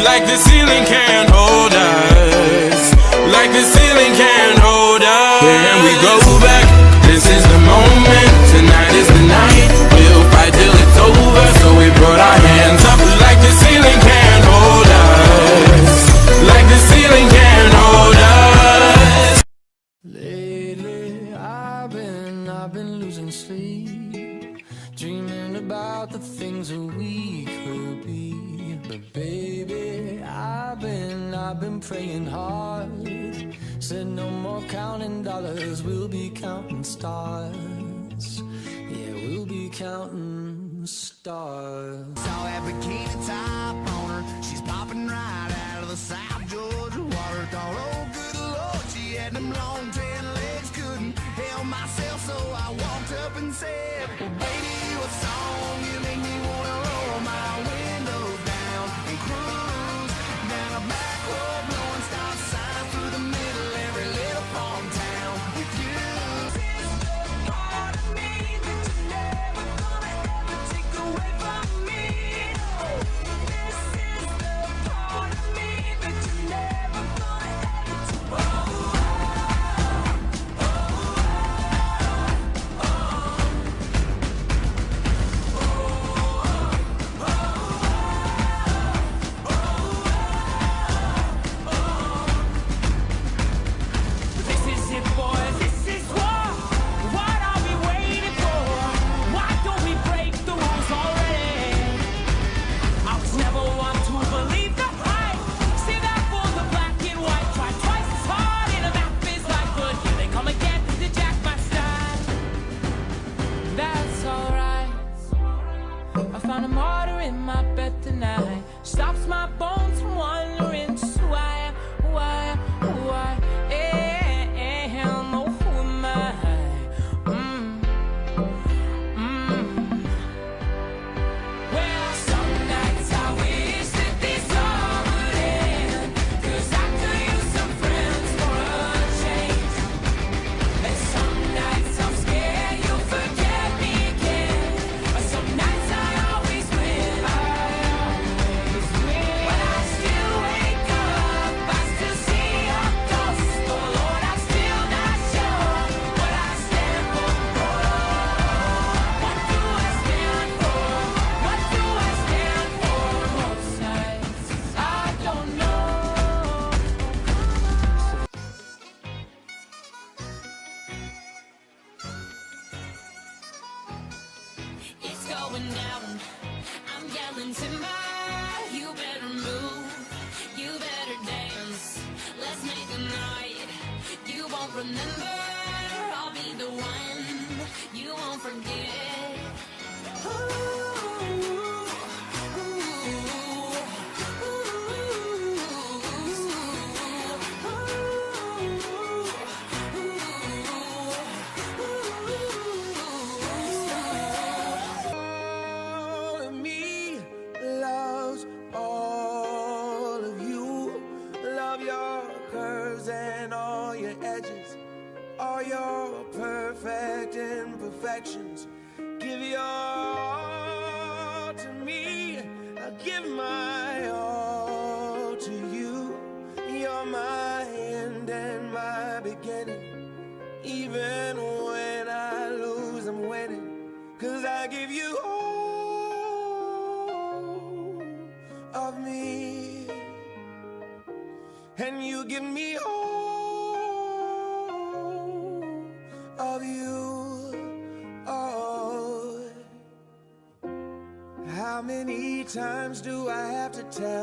like the ceiling can't hold us, like the ceiling can't hold us. Can we go back? This is the moment, tonight is the night. We'll fight till it's over, so we brought our hands up. Like the ceiling can't hold us, like the ceiling can't hold us. Lately I've been losing sleep, dreaming about the things that we could be. But baby, I've been praying hard. Said no more counting dollars, we'll be counting stars. Yeah, we'll be counting stars. Saw that bikini top on her, she's popping right out of the South Georgia water. Thought, oh good Lord, she had them long tan legs, couldn't help myself, so I walked up and said, well baby, what song you make me wanna roll my windows down and cruise down a back road, blowing stop signs through the middle every little farm town with you. Found a martyr in my bed tonight. Stops my bones from wandering. Just why am, oh, who am I? Well, some nights I wish that this all would end, 'cause I could use some friends for a change. And some nights I'm scared you'll forget me again, but some nights I always win. But I still wake up, I still see your ghost. Oh Lord, I'm still not sure what I stand for. What do I stand for? What do I stand for? Most nights I don't know. It's going down, I'm yelling timber. You better move, you better dance. Let's make a night you won't remember. I'll be the one you won't forget. All of me loves all of you. Love your curves and all your edges, all your perfect imperfections. Give your all to me, I'll give my all to you. You're my end and my beginning. Even when I lose, I'm winning, 'cause I give you all of me, and you give me all of you. Oh, how many times do I have to tell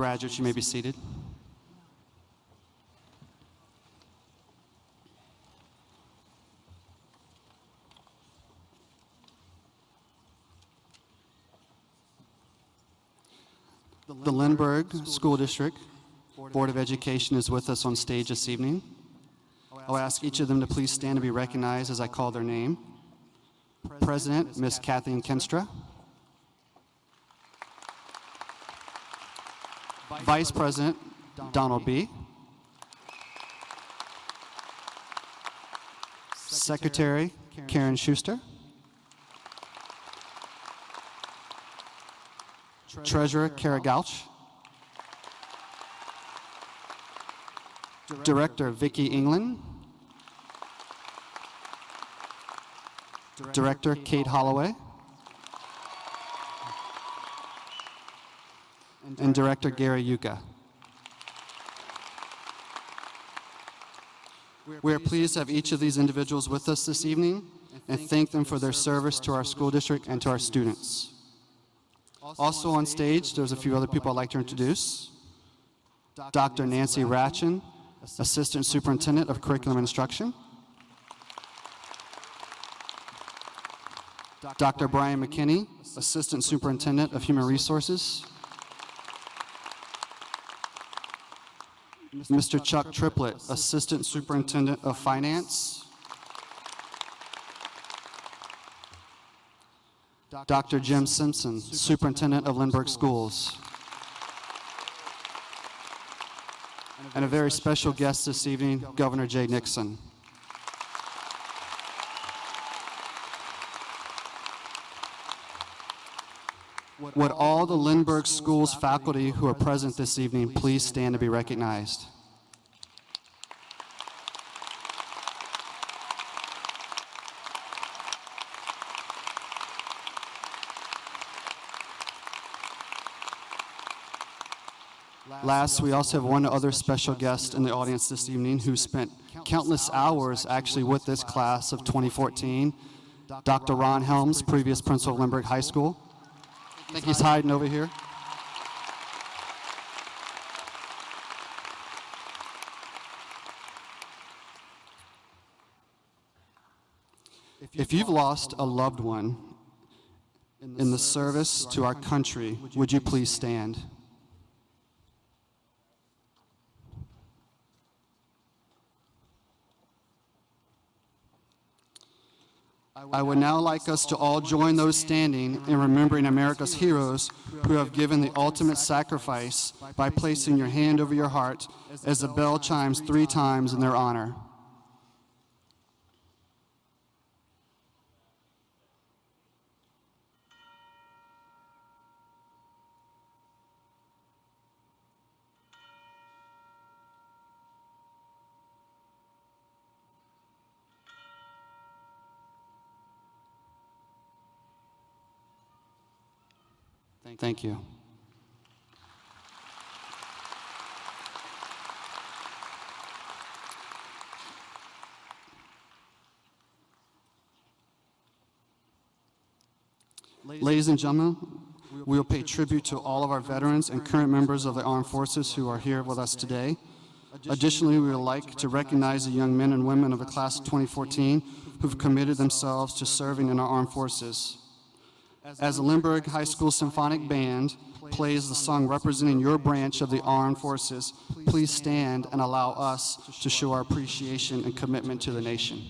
Graduates, you may be seated. The Lindbergh School District Board of Education is with us on stage this evening. I'll ask each of them to please stand and be recognized as I call their name. President, Ms. Kathleen Kenstra. Vice President, Donald B. Secretary, Karen Schuster. Treasurer, Kara Gouch. Director, Vicki England. Director, Kate Holloway. And Director, Gary Yuka. We are pleased to have each of these individuals with us this evening and thank them for their service to our school district and to our students. Also on stage, there's a few other people I'd like to introduce. Dr. Nancy Ratchin, Assistant Superintendent of Curriculum Instruction. Dr. Brian McKinney, Assistant Superintendent of Human Resources. Mr. Chuck Triplett, Assistant Superintendent of Finance. Dr. Jim Simpson, Superintendent of Lindbergh Schools. And a very special guest this evening, Governor Jay Nixon. Would all the Lindbergh Schools faculty who are present this evening please stand to be recognized? Last, we also have one other special guest in the audience this evening who spent countless hours actually with this class of 2014, Dr. Ron Helms, previous principal of Lindbergh High School. I think he's hiding over here. If you've lost a loved one in the service to our country, would you please stand? I would now like us to all join those standing in remembering America's heroes who have given the ultimate sacrifice by placing your hand over your heart as the bell chimes 3 times in their honor. Thank you. Ladies and gentlemen, we will pay tribute to all of our veterans and current members of the armed forces who are here with us today. Additionally, we would like to recognize the young men and women of the class of 2014 who've committed themselves to serving in our armed forces. As the Lindbergh High School Symphonic Band plays the song representing your branch of the armed forces, please stand and allow us to show our appreciation and commitment to the nation.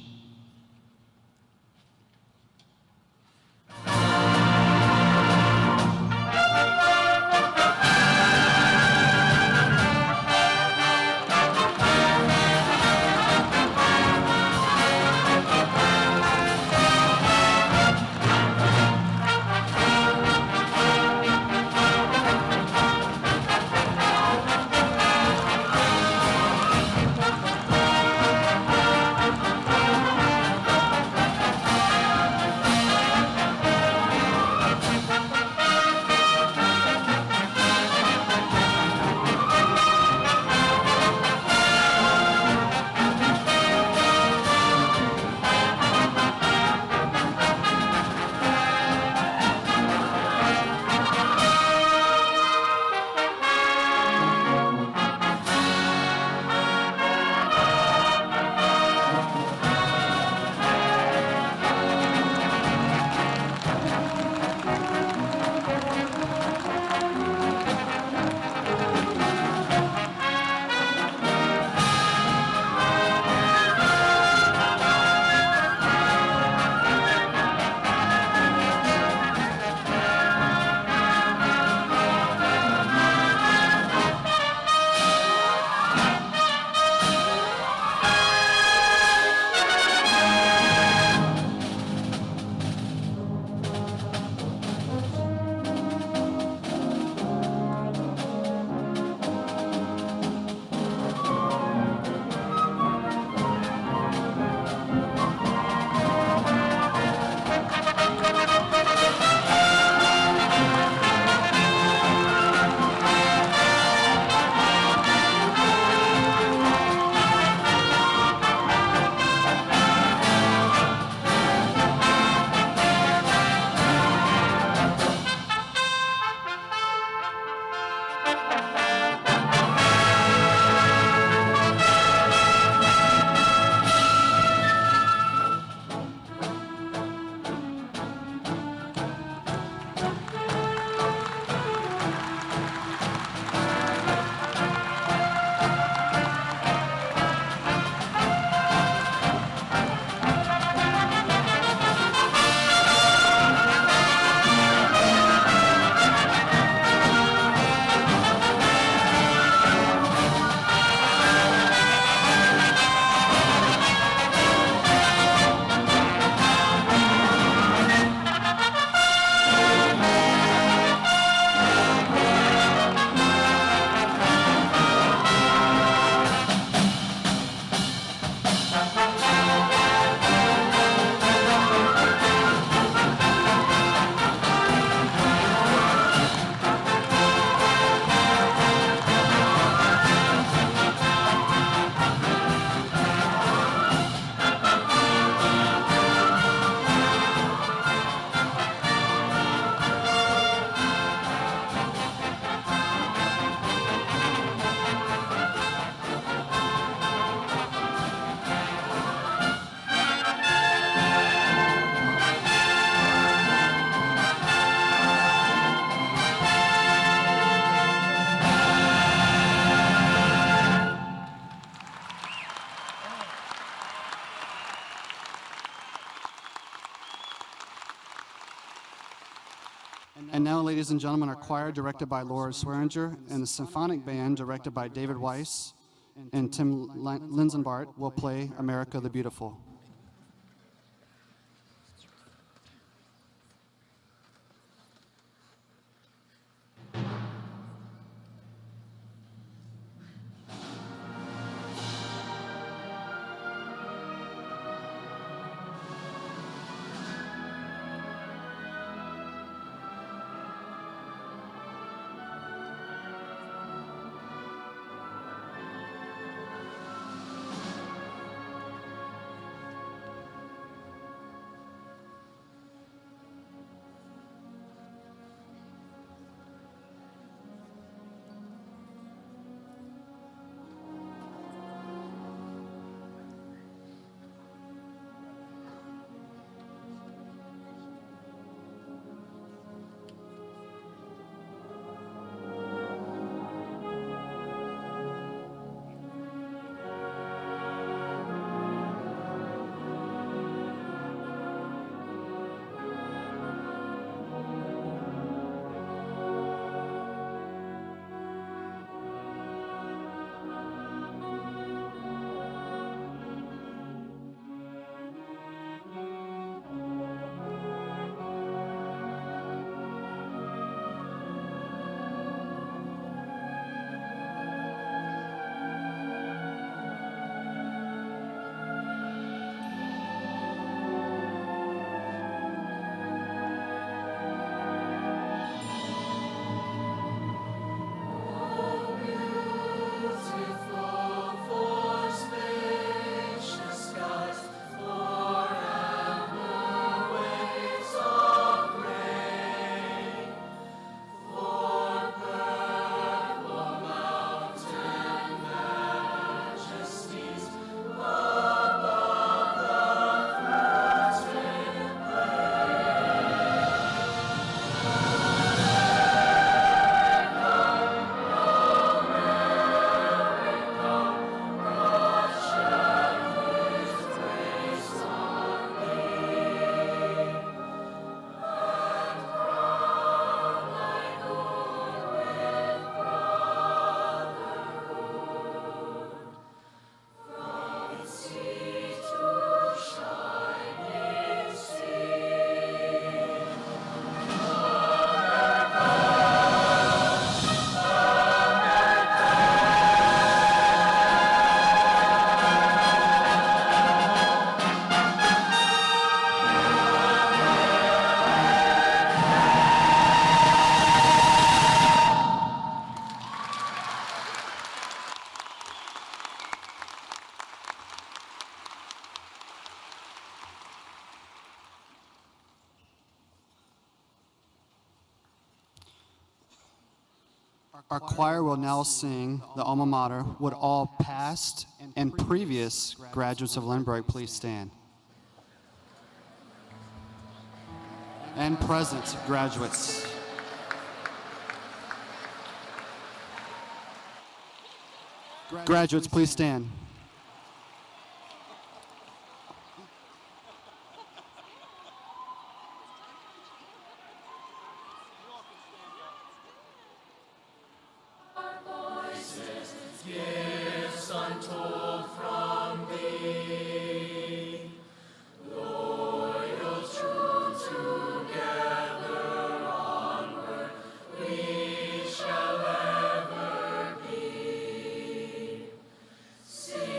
And now, ladies and gentlemen, our choir, directed by Laura Swearinger, and the symphonic band, directed by David Weiss and Tim Linsenbart, will play America the Beautiful. Our choir will now sing the alma mater. Would all past and previous graduates of Lindbergh please stand? And present graduates. Graduates, please stand. Sing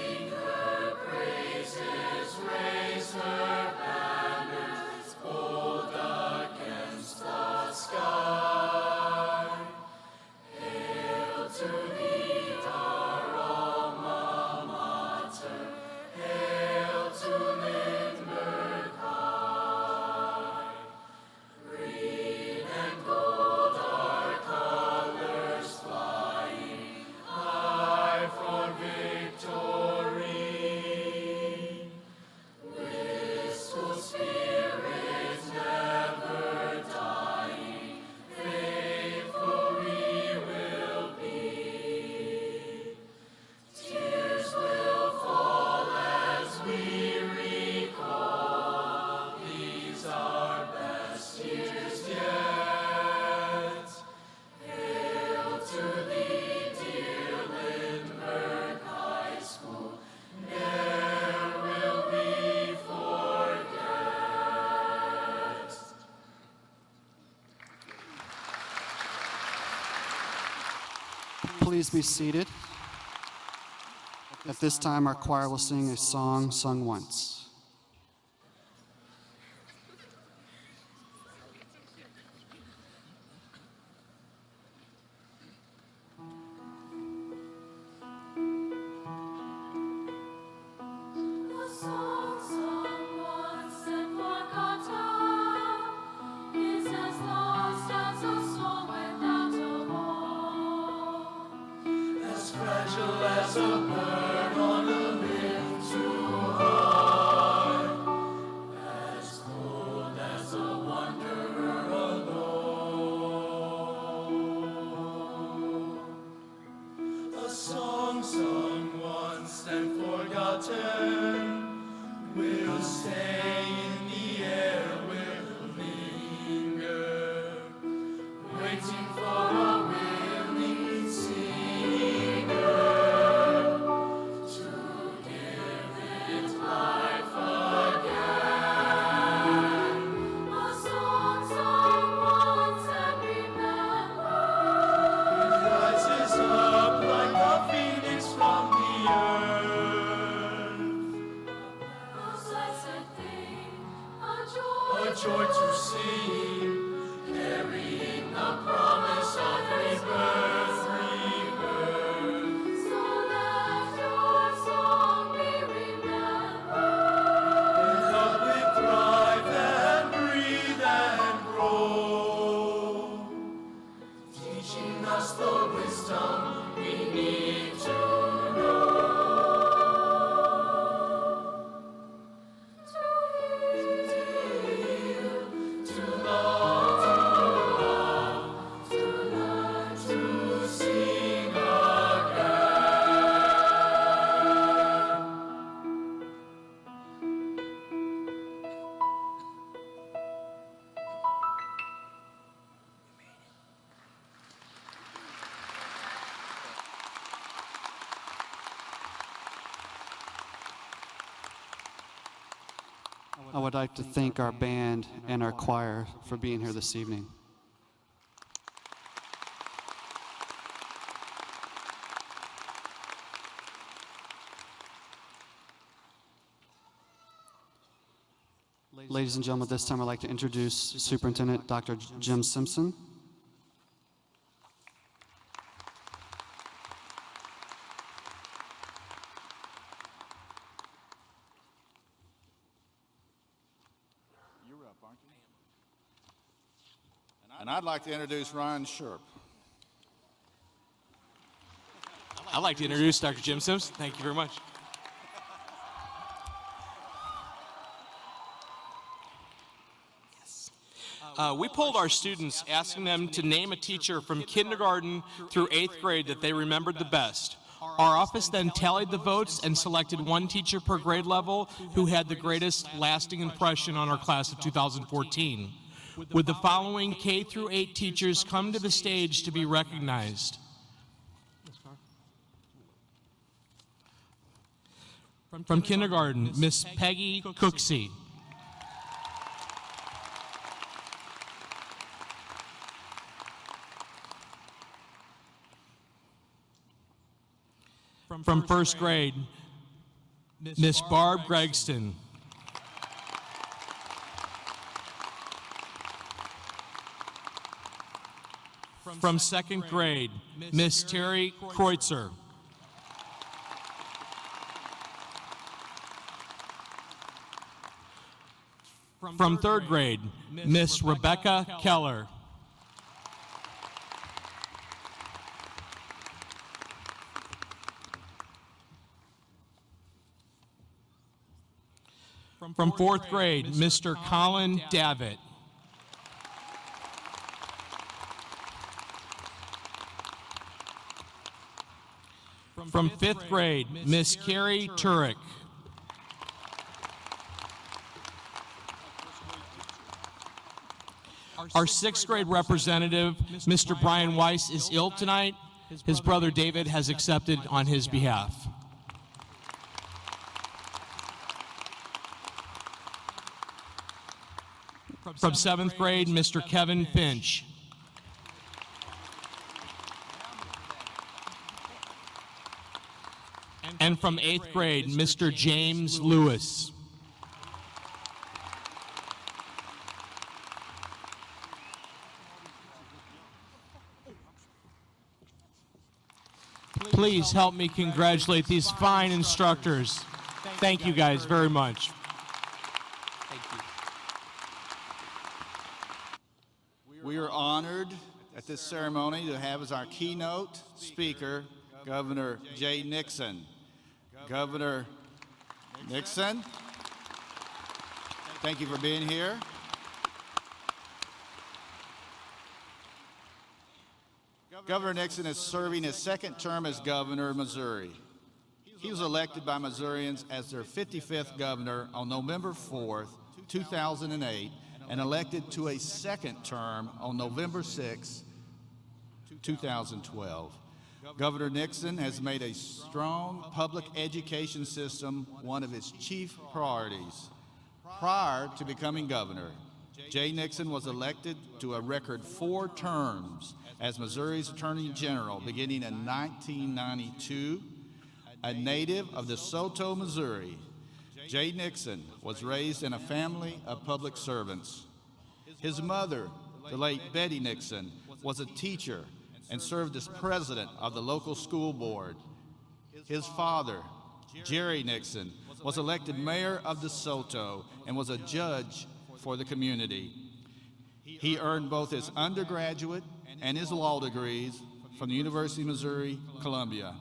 please be seated? At this time, our choir will sing a song sung once. A song sung once and forgotten is as lost as a soul without a home. As fragile as a bird on a limb too high, as cold as a wanderer alone. A song sung once and forgotten will stay in the air, will linger, waiting for a willing singer to give it life again. A song sung once and remembered. It rises up like a phoenix from the earth, A blessed thing, a a joy joy to sing, carrying the promise of rebirth, rebirth. so let your song be remembered. And help it thrive and breathe and grow, teaching us the wisdom we need to know. To heal, To love, to learn, to sing again. I would like to thank our band and our choir for being here this evening. Ladies and gentlemen, at this time I'd like to introduce Superintendent Dr. Jim Simpson. You're up, aren't you? And I'd like to introduce Ryan Sherp. I'd like to introduce Dr. Jim Simpson. Thank you very much. We polled our students, asking them to name a teacher from kindergarten through 8th grade that they remembered the best. Our office then tallied the votes and selected one teacher per grade level who had the greatest lasting impression on our class of 2014. Would the following K through 8 teachers come to the stage to be recognized? From kindergarten, Miss Peggy Cooksey. From first grade, Miss Barb Gregston. From second grade, Miss Terry Kreutzer. From third grade, Miss Rebecca Keller. From fourth grade, Mr. Colin Davitt. From fifth grade, Miss Carrie Turek. Our sixth grade representative, Mr. Brian Weiss, is ill tonight. His brother David has accepted on his behalf. From seventh grade, Mr. Kevin Finch. from 8th grade, Mr. James Lewis. Please help me congratulate these fine instructors. Thank you guys very much. We are honored at this ceremony to have as our keynote speaker Governor Jay Nixon. Governor Nixon, thank you for being here. Governor Nixon is serving his second term as governor of Missouri. He was elected by Missourians as their 55th governor on November 4th, 2008, and elected to a second term on November 6, 2012. Governor Nixon has made a strong public education system one of his chief priorities. Prior to becoming governor, Jay Nixon was elected to a record 4 terms as Missouri's Attorney General beginning in 1992. A native of DeSoto, Missouri, Jay Nixon was raised in a family of public servants. His mother, the late Betty Nixon, was a teacher and served as president of the local school board. His father, Jerry Nixon, was elected mayor of DeSoto and was a judge for the community. He earned both his undergraduate and his law degrees from the University of Missouri, Columbia.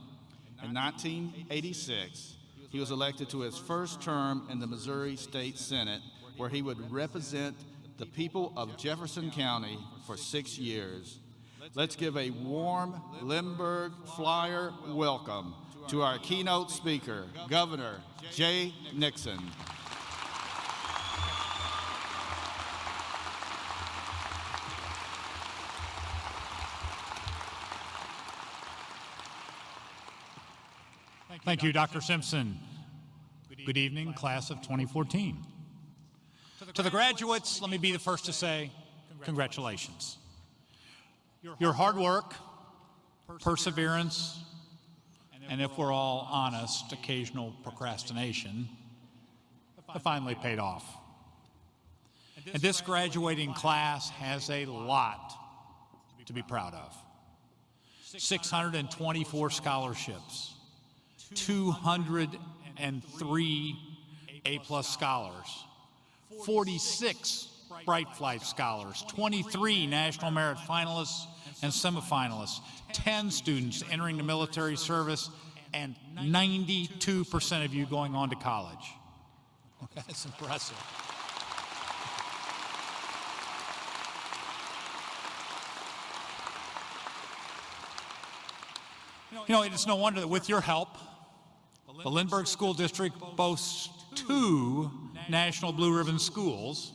In 1986, he was elected to his first term in the Missouri State Senate, where he would represent the people of Jefferson County for 6 years. Let's give a warm Lindbergh Flyer welcome to our keynote speaker, Governor Jay Nixon. Thank you, Dr. Simpson. Good evening, class of 2014. To the graduates, let me be the first to say congratulations. Your hard work, perseverance, and if we're all honest, occasional procrastination have finally paid off. And this graduating class has a lot to be proud of. 624 scholarships, 203 A-plus scholars, 46 Bright Flight scholars, 23 National Merit finalists and semifinalists, 10 students entering the military service, and 92% of you going on to college. That's impressive. You know, it's no wonder that with your help, the Lindbergh School District boasts 2 National Blue Ribbon schools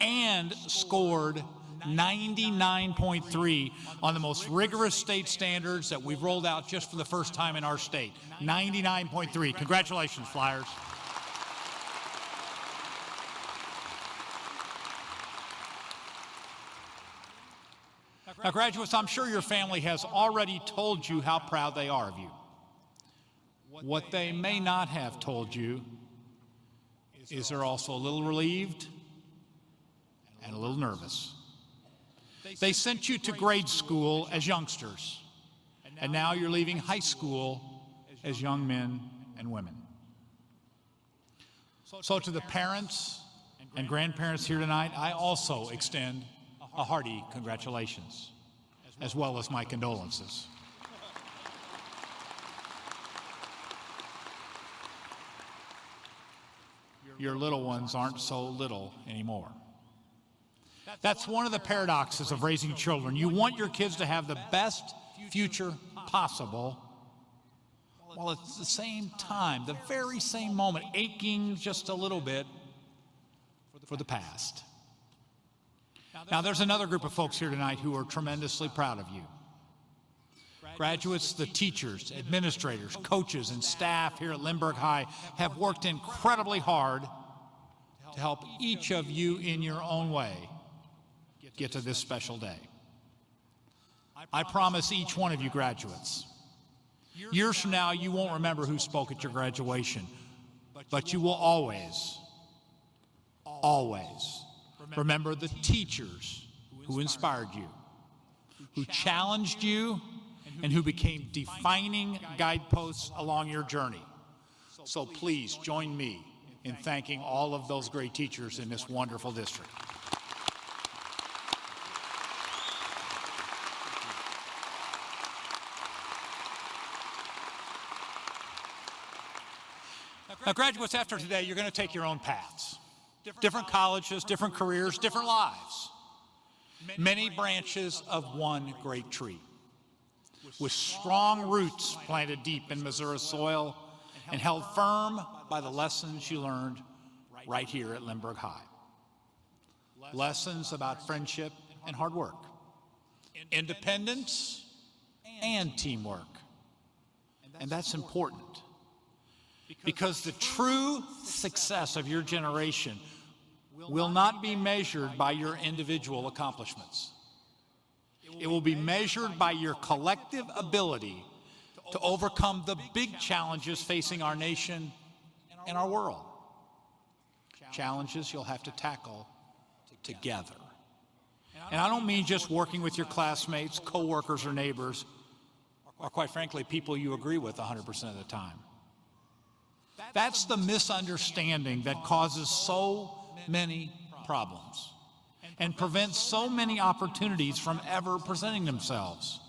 and scored 99.3 on the most rigorous state standards that we've rolled out just for the first time in our state. 99.3. Congratulations, Flyers. Now, graduates, I'm sure your family has already told you how proud they are of you. What they may not have told you is they're also a little relieved and a little nervous. They sent you to grade school as youngsters, and now you're leaving high school as young men and women. So to the parents and grandparents here tonight, I also extend a hearty congratulations, as well as my condolences. Your little ones aren't so little anymore. That's one of the paradoxes of raising children. You want your kids to have the best future possible, while at the same time, the very same moment, aching just a little bit for the past. Now, there's another group of folks here tonight who are tremendously proud of you. Graduates, the teachers, administrators, coaches, and staff here at Lindbergh High have worked incredibly hard to help each of you in your own way get to this special day. I promise each one of you graduates, Years from now, you won't remember who spoke at your graduation, but you will always, always remember the teachers who inspired you, who challenged you, and who became defining guideposts along your journey. So please join me in thanking all of those great teachers in this wonderful district. Now, graduates, after today, you're going to take your own paths. Different colleges, different careers, different lives. Many branches of one great tree, with strong roots planted deep in Missouri soil and held firm by the lessons you learned right here at Lindbergh High. Lessons about friendship and hard work, independence and teamwork. And that's important, because the true success of your generation will not be measured by your individual accomplishments. It will be measured by your collective ability to overcome the big challenges facing our nation and our world. Challenges you'll have to tackle together. And I don't mean just working with your classmates, coworkers, or neighbors, or quite frankly, people you agree with 100% of the time. That's the misunderstanding that causes so many problems and prevents so many opportunities from ever presenting themselves.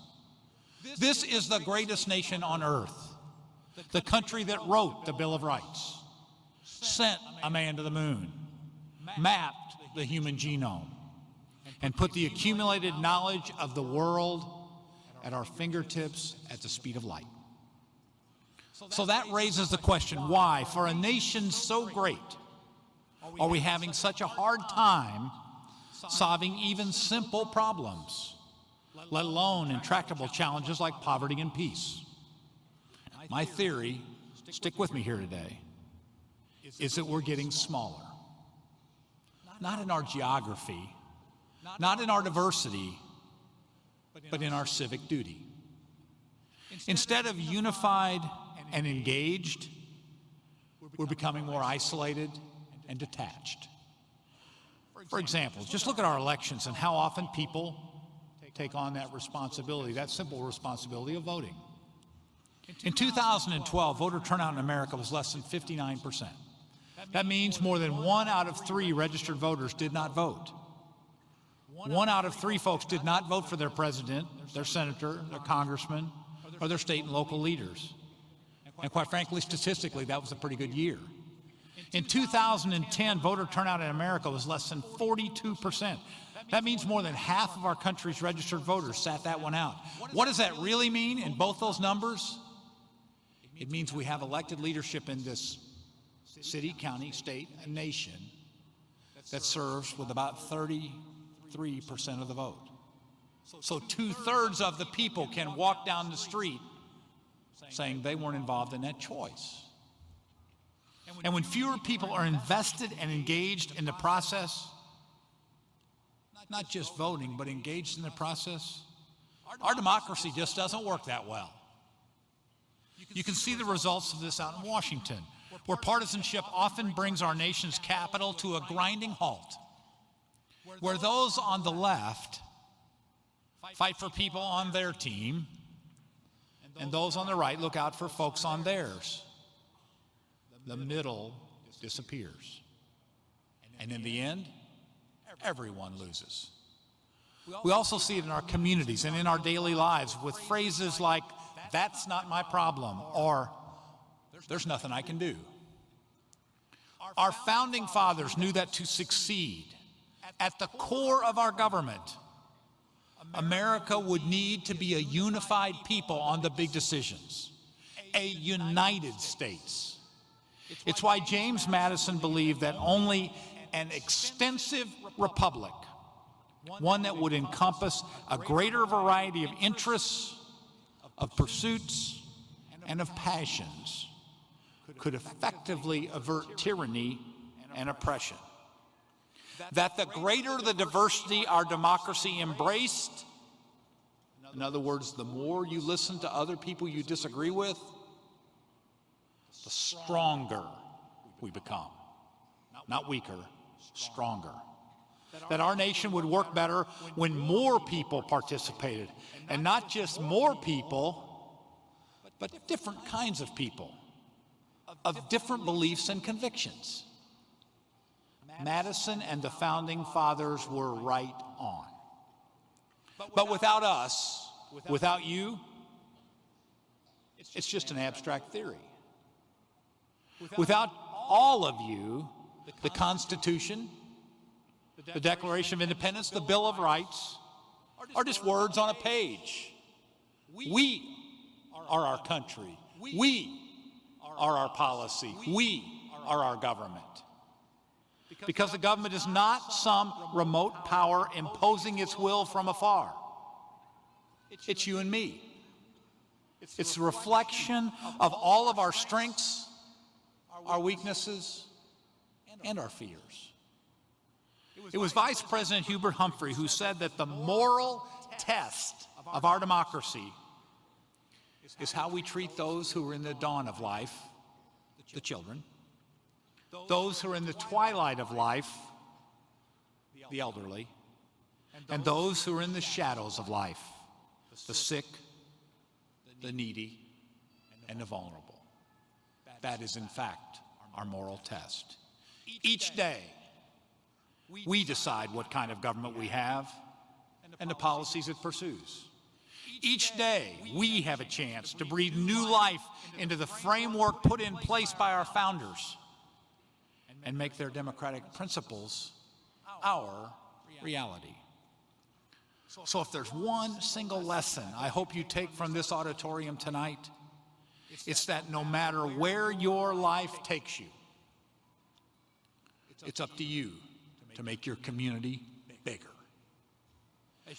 This is the greatest nation on earth, the country that wrote the Bill of Rights, sent a man to the moon, mapped the human genome, and put the accumulated knowledge of the world at our fingertips at the speed of light. So that raises the question, why, for a nation so great, are we having such a hard time solving even simple problems, let alone intractable challenges like poverty and peace? My theory, stick with me here today, is that we're getting smaller. Not in our geography, not in our diversity, but in our civic duty. Instead of unified and engaged, we're becoming more isolated and detached. For example, just look at our elections and how often people take on that responsibility, that simple responsibility of voting. In 2012, voter turnout in America was less than 59%. That means more than 1 out of 3 registered voters did not vote. 1 out of 3 folks did not vote for their president, their senator, their congressman, or their state and local leaders. And quite frankly, statistically, that was a pretty good year. In 2010, voter turnout in America was less than 42%. That means more than half of our country's registered voters sat that one out. What does that really mean in both those numbers? It means we have elected leadership in this city, county, state, and nation that serves with about 33% of the vote. So 2/3 of the people can walk down the street saying they weren't involved in that choice. And when fewer people are invested and engaged in the process, not just voting, but engaged in the process, our democracy just doesn't work that well. You can see the results of this out in Washington, where partisanship often brings our nation's capital to a grinding halt, where those on the left fight for people on their team, and those on the right look out for folks on theirs. The middle disappears. And in the end, everyone loses. We also see it in our communities and in our daily lives with phrases like, "That's not my problem," or "There's nothing I can do." Our founding fathers knew that to succeed at the core of our government, America would need to be a unified people on the big decisions, a United States. It's why James Madison believed that only an extensive republic, one that would encompass a greater variety of interests, of pursuits, and of passions, could effectively avert tyranny and oppression. That the greater the diversity our democracy embraced, In other words, the more you listen to other people you disagree with, the stronger we become. Not weaker, stronger. That our nation would work better when more people participated, and not just more people, but different kinds of people, of different beliefs and convictions. Madison and the Founding Fathers were right on. But without us, without you, it's just an abstract theory. Without all of you, the Constitution, the Declaration of Independence, the Bill of Rights are just words on a page. We are our country. We are our policy. We are our government. Because the government is not some remote power imposing its will from afar. It's you and me. It's the reflection of all of our strengths, our weaknesses, and our fears. It was Vice President Hubert Humphrey who said that the moral test of our democracy is how we treat those who are in the dawn of life, the children, those who are in the twilight of life, the elderly, and those who are in the shadows of life, the sick, the needy, and the vulnerable. That is, in fact, our moral test. Each day, we decide what kind of government we have and the policies it pursues. Each day, we have a chance to breathe new life into the framework put in place by our founders and make their democratic principles our reality. So if there's one single lesson I hope you take from this auditorium tonight, it's that no matter where your life takes you, it's up to you to make your community bigger.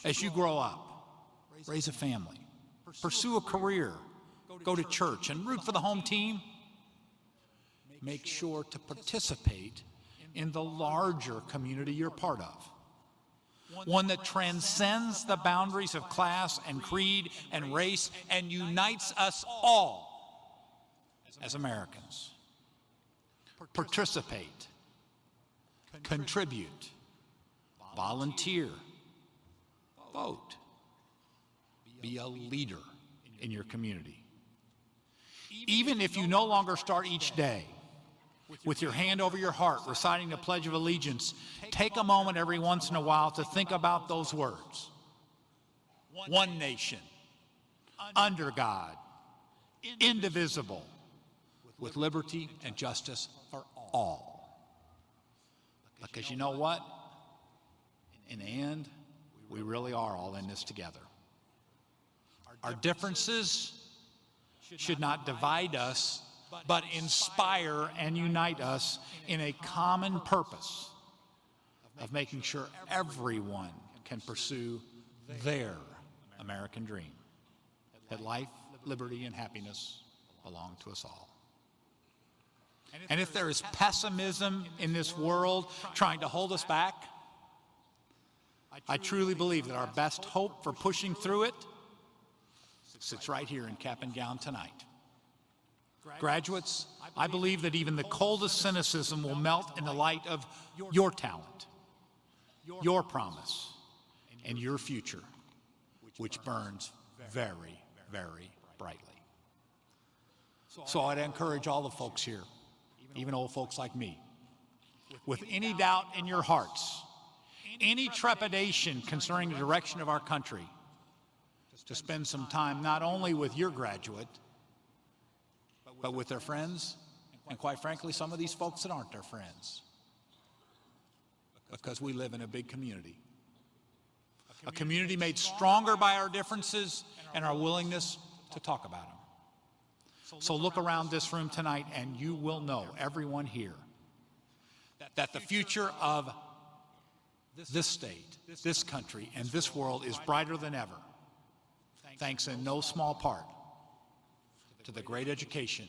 As you grow up, raise a family, pursue a career, go to church, and root for the home team, make sure to participate in the larger community you're part of. One that transcends the boundaries of class and creed and race and unites us all as Americans. Participate, contribute, volunteer, vote, be a leader in your community. Even if you no longer start each day with your hand over your heart, reciting the Pledge of Allegiance, take a moment every once in a while to think about those words. One nation, under God, indivisible, with liberty and justice for all. Because you know what? In the end, we really are all in this together. Our differences should not divide us, but inspire and unite us in a common purpose of making sure everyone can pursue their American dream, that life, liberty, and happiness belong to us all. And if there is pessimism in this world trying to hold us back, I truly believe that our best hope for pushing through it sits right here in cap and gown tonight. Graduates, I believe that even the coldest cynicism will melt in the light of your talent, your promise, and your future, which burns very, very brightly. So I'd encourage all the folks here, even old folks like me, with any doubt in your hearts, any trepidation concerning the direction of our country, to spend some time not only with your graduate, but with their friends, and quite frankly, some of these folks that aren't their friends. Because we live in a big community. A community made stronger by our differences and our willingness to talk about them. So look around this room tonight and you will know, everyone here, that the future of this state, this country, and this world is brighter than ever, thanks in no small part to the great education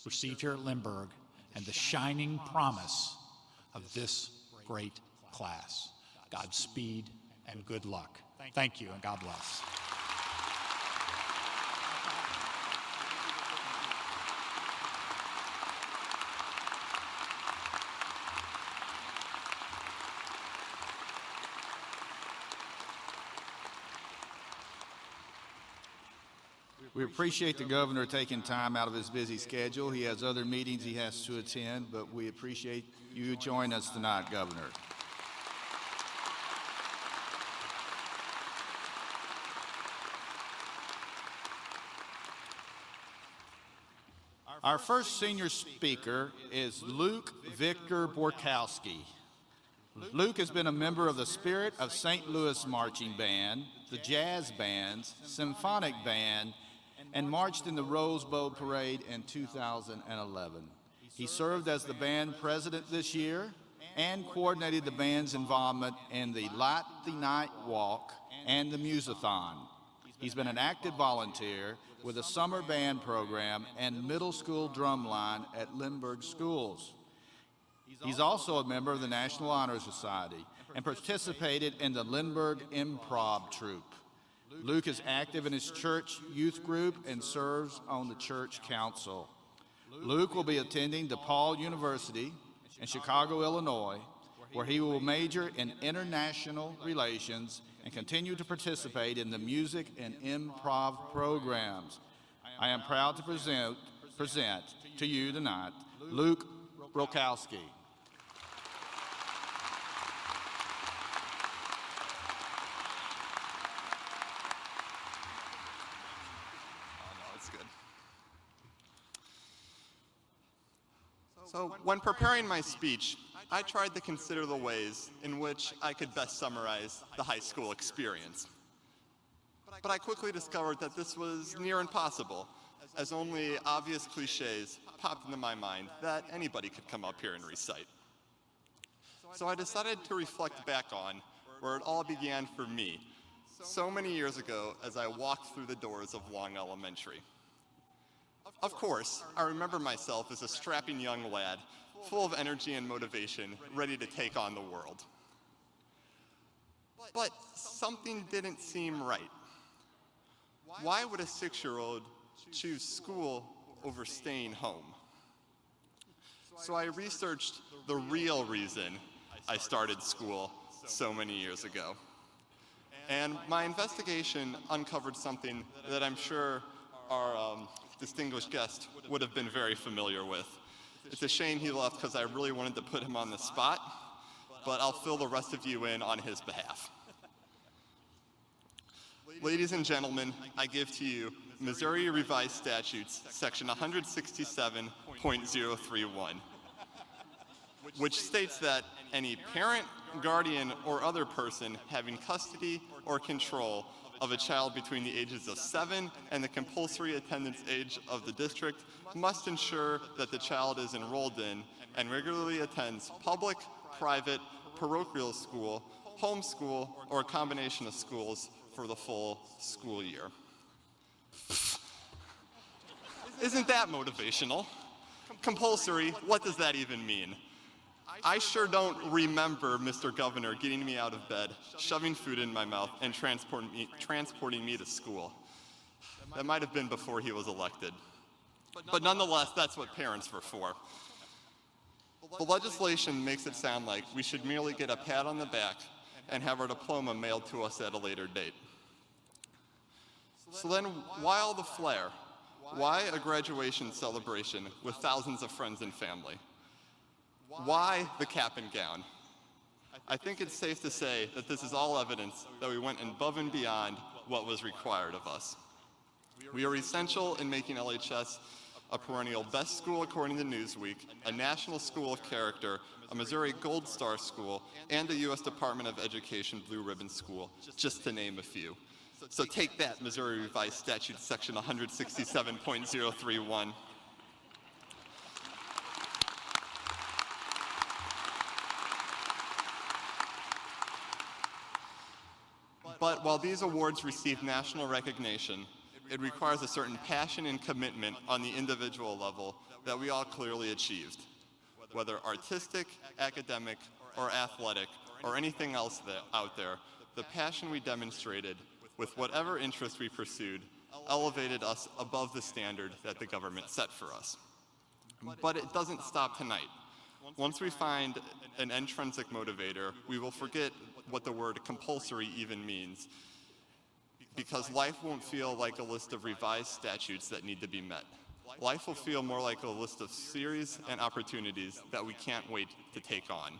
received here at Lindbergh and the shining promise of this great class. Godspeed and good luck. Thank you, and God bless. We appreciate the governor taking time out of his busy schedule. He has other meetings he has to attend, but we appreciate you joining us tonight, Governor. Our first senior speaker is Luke Victor Borkowski. Luke has been a member of the Spirit of St. Louis Marching Band, the Jazz Bands, Symphonic Band, and marched in the Rose Bowl Parade in 2011. He served as the band president this year and coordinated the band's involvement in the Light the Night Walk and the Musathon. He's been an active volunteer with a summer band program and middle school drumline at Lindbergh Schools. He's also a member of the National Honor Society and participated in the Lindbergh Improv Troupe. Luke is active in his church youth group and serves on the church council. Luke will be attending DePaul University in Chicago, Illinois, where he will major in international relations and continue to participate in the music and improv programs. I am proud to present to you tonight Luke Borkowski. So, when preparing my speech, I tried to consider the ways in which I could best summarize the high school experience. But I quickly discovered that this was near impossible, as only obvious cliches popped into my mind that anybody could come up here and recite. So I decided to reflect back on where it all began for me, so many years ago as I walked through the doors of Long Elementary. Of course, I remember myself as a strapping young lad, full of energy and motivation, ready to take on the world. But something didn't seem right. Why would a 6-year-old choose school over staying home? So I researched the real reason I started school so many years ago. And my investigation uncovered something that I'm sure our distinguished guest would have been very familiar with. It's a shame he left because I really wanted to put him on the spot, but I'll fill the rest of you in on his behalf. Ladies and gentlemen, I give to you Missouri Revised Statutes, section 167.031, which states that any parent, guardian, or other person having custody or control of a child between the ages of 7 and the compulsory attendance age of the district must ensure that the child is enrolled in and regularly attends public, private, parochial school, homeschool, or a combination of schools for the full school year. Isn't that motivational? Compulsory, what does that even mean? I sure don't remember Mr. Governor getting me out of bed, shoving food in my mouth, and transporting me to school. That might have been before he was elected. But nonetheless, that's what parents were for. The legislation makes it sound like we should merely get a pat on the back and have our diploma mailed to us at a later date. So then, why all the flair? Why a graduation celebration with thousands of friends and family? Why the cap and gown? I think it's safe to say that this is all evidence that we went above and beyond what was required of us. We are essential in making LHS a perennial best school according to Newsweek, a national school of character, a Missouri Gold Star school, and a U.S. Department of Education Blue Ribbon school, just to name a few. So take that, Missouri Revised Statute, section 167.031. But while these awards receive national recognition, it requires a certain passion and commitment on the individual level that we all clearly achieved. Whether artistic, academic, or athletic, or anything else out there, the passion we demonstrated with whatever interest we pursued elevated us above the standard that the government set for us. But it doesn't stop tonight. Once we find an intrinsic motivator, we will forget what the word compulsory even means, because life won't feel like a list of revised statutes that need to be met. Life will feel more like a list of series and opportunities that we can't wait to take on.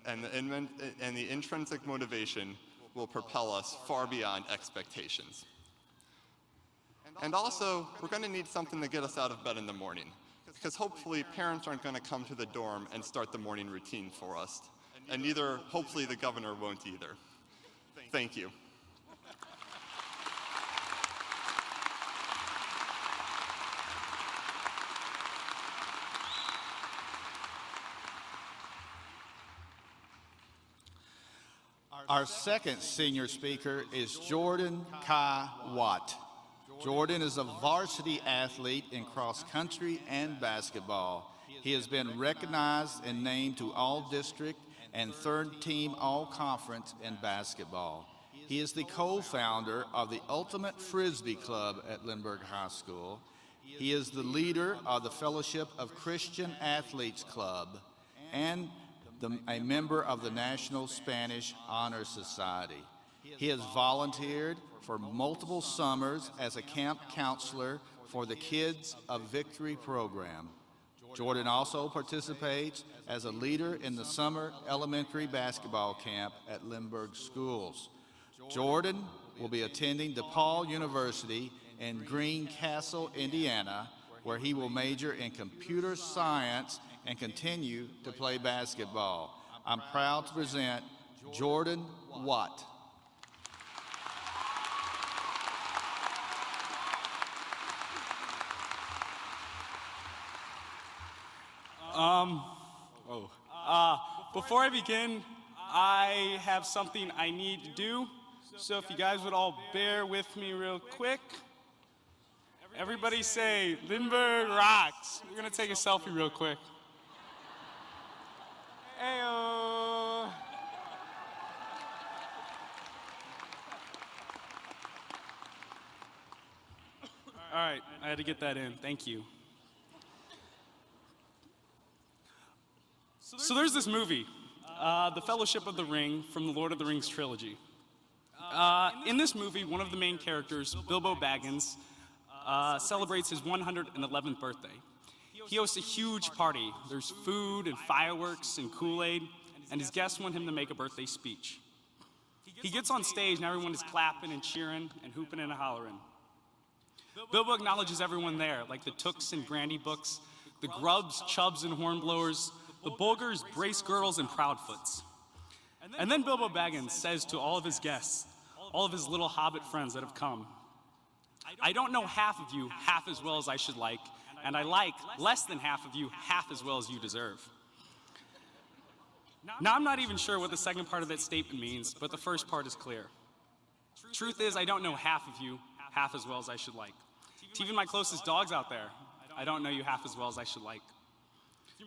And the intrinsic motivation will propel us far beyond expectations. And also, we're going to need something to get us out of bed in the morning, because hopefully parents aren't going to come to the dorm and start the morning routine for us. And neither, hopefully, the governor won't either. Thank you. Our second senior speaker is Jordan Kai Watt. Jordan is a varsity athlete in cross country and basketball. He has been recognized and named to All-District and third-team All-Conference in basketball. He is the co-founder of the Ultimate Frisbee Club at Lindbergh High School. He is the leader of the Fellowship of Christian Athletes Club and a member of the National Spanish Honor Society. He has volunteered for multiple summers as a camp counselor for the Kids of Victory program. Jordan also participates as a leader in the summer elementary basketball camp at Lindbergh Schools. Jordan will be attending DePaul University in Greencastle, Indiana, where he will major in computer science and continue to play basketball. I'm proud to present Jordan Watt. Before I begin, I have something I need to do. So if you guys would all bear with me real quick. Everybody say, Lindbergh rocks. We're gonna take a selfie real quick. Heyo. All right, I had to get that in, thank you. So there's this movie, The Fellowship of the Ring from the Lord of the Rings trilogy. In this movie, one of the main characters, Bilbo Baggins, celebrates his 111th birthday. He hosts a huge party. There's food and fireworks and Kool-Aid, and his guests want him to make a birthday speech. He gets on stage and everyone is clapping and cheering and hooping and hollering. Bilbo acknowledges everyone there, like the Tooks and Grandy Books, the Grubs, Chubs, and Hornblowers, the Bulgars, Brace Girdles, and Proudfoots. And then Bilbo Baggins says to all of his guests, all of his little hobbit friends that have come, I don't know half of you half as well as I should like, and I like less than half of you half as well as you deserve. Now, I'm not even sure what the second part of that statement means, but the first part is clear. Truth is, I don't know half of you half as well as I should like. To even my closest dogs out there, I don't know you half as well as I should like.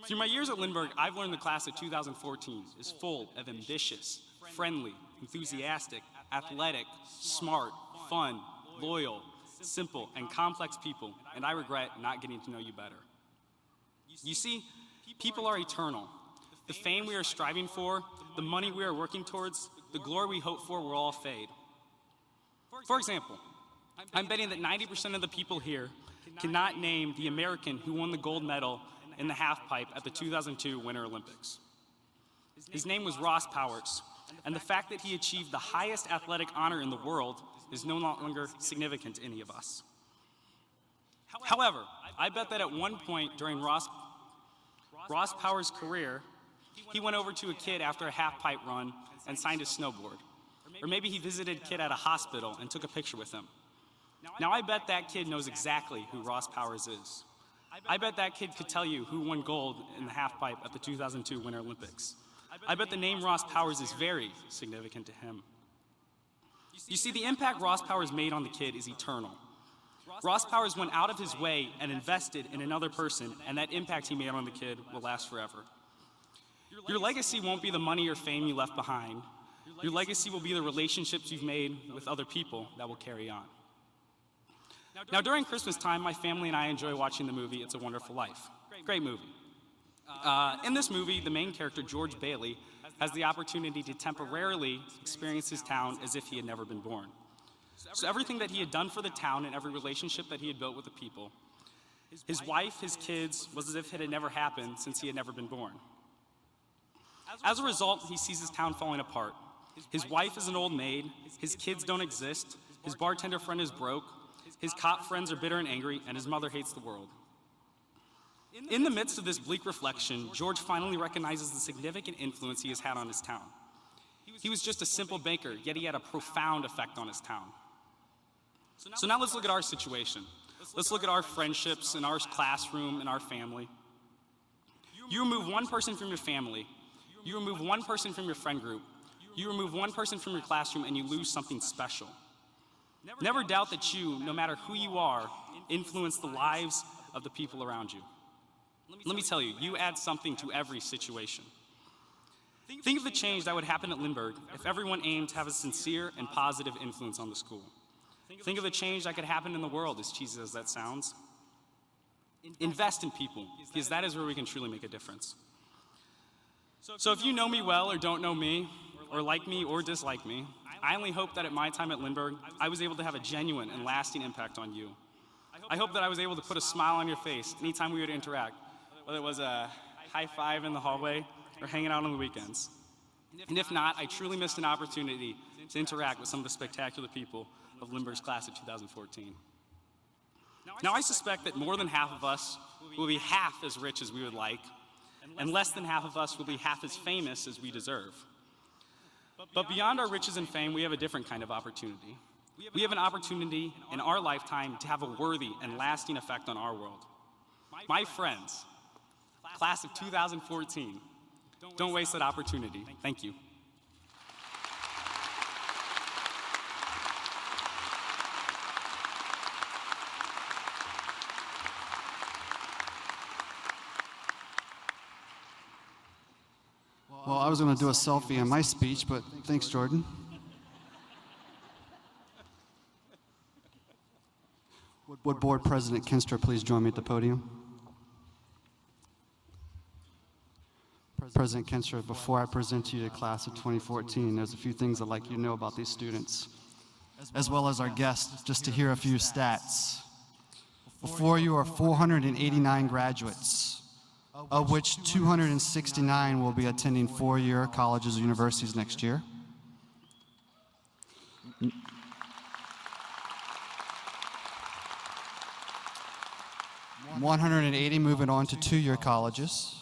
Through my years at Lindbergh, I've learned the class of 2014 is full of ambitious, friendly, enthusiastic, athletic, smart, fun, loyal, simple, and complex people, and I regret not getting to know you better. You see, people are eternal. The fame we are striving for, the money we are working towards, the glory we hope for will all fade. For example, I'm betting that 90% of the people here cannot name the American who won the gold medal in the halfpipe at the 2002 Winter Olympics. His name was Ross Powers, and the fact that he achieved the highest athletic honor in the world is no longer significant to any of us. However, I bet that at one point during Ross Powers' career, he went over to a kid after a half-pipe run and signed his snowboard. Or maybe he visited a kid at a hospital and took a picture with him. Now I bet that kid knows exactly who Ross Powers is. I bet that kid could tell you who won gold in the halfpipe at the 2002 Winter Olympics. I bet the name Ross Powers is very significant to him. You see, the impact Ross Powers made on the kid is eternal. Ross Powers went out of his way and invested in another person, and that impact he made on the kid will last forever. Your legacy won't be the money or fame you left behind. Your legacy will be the relationships you've made with other people that will carry on. Now, during Christmas time, my family and I enjoy watching the movie It's a Wonderful Life. Great movie. In this movie, the main character, George Bailey, has the opportunity to temporarily experience his town as if he had never been born. So everything that he had done for the town and every relationship that he had built with the people, his wife, his kids, was as if it had never happened since he had never been born. As a result, he sees his town falling apart. His wife is an old maid, his kids don't exist, his bartender friend is broke, his cop friends are bitter and angry, and his mother hates the world. In the midst of this bleak reflection, George finally recognizes the significant influence he has had on his town. He was just a simple baker, yet he had a profound effect on his town. So now let's look at our situation. Let's look at our friendships in our classroom, in our family. You remove one person from your family, you remove one person from your friend group, you remove one person from your classroom, and you lose something special. Never doubt that you, no matter who you are, influence the lives of the people around you. Let me tell you, you add something to every situation. Think of the change that would happen at Lindbergh if everyone aimed to have a sincere and positive influence on the school. Think of the change that could happen in the world, as cheesy as that sounds. Invest in people, because that is where we can truly make a difference. So if you know me well or don't know me, or like me or dislike me, I only hope that at my time at Lindbergh, I was able to have a genuine and lasting impact on you. I hope that I was able to put a smile on your face anytime we would interact, whether it was a high five in the hallway or hanging out on the weekends. And if not, I truly missed an opportunity to interact with some of the spectacular people of Lindbergh's class of 2014. Now I suspect that more than half of us will be half as rich as we would like, and less than half of us will be half as famous as we deserve. But beyond our riches and fame, we have a different kind of opportunity. We have an opportunity in our lifetime to have a worthy and lasting effect on our world. My friends, class of 2014, don't waste that opportunity. Thank you. Well, I was going to do a selfie in my speech, but thanks, Jordan. Would Board President Kinstra please join me at the podium? President Kinstra, before I present to you the class of 2014, there's a few things I'd like you to know about these students, as well as our guests, just to hear a few stats. Before you are 489 graduates, of which 269 will be attending four-year colleges or universities next year. $180 moving on to two-year colleges.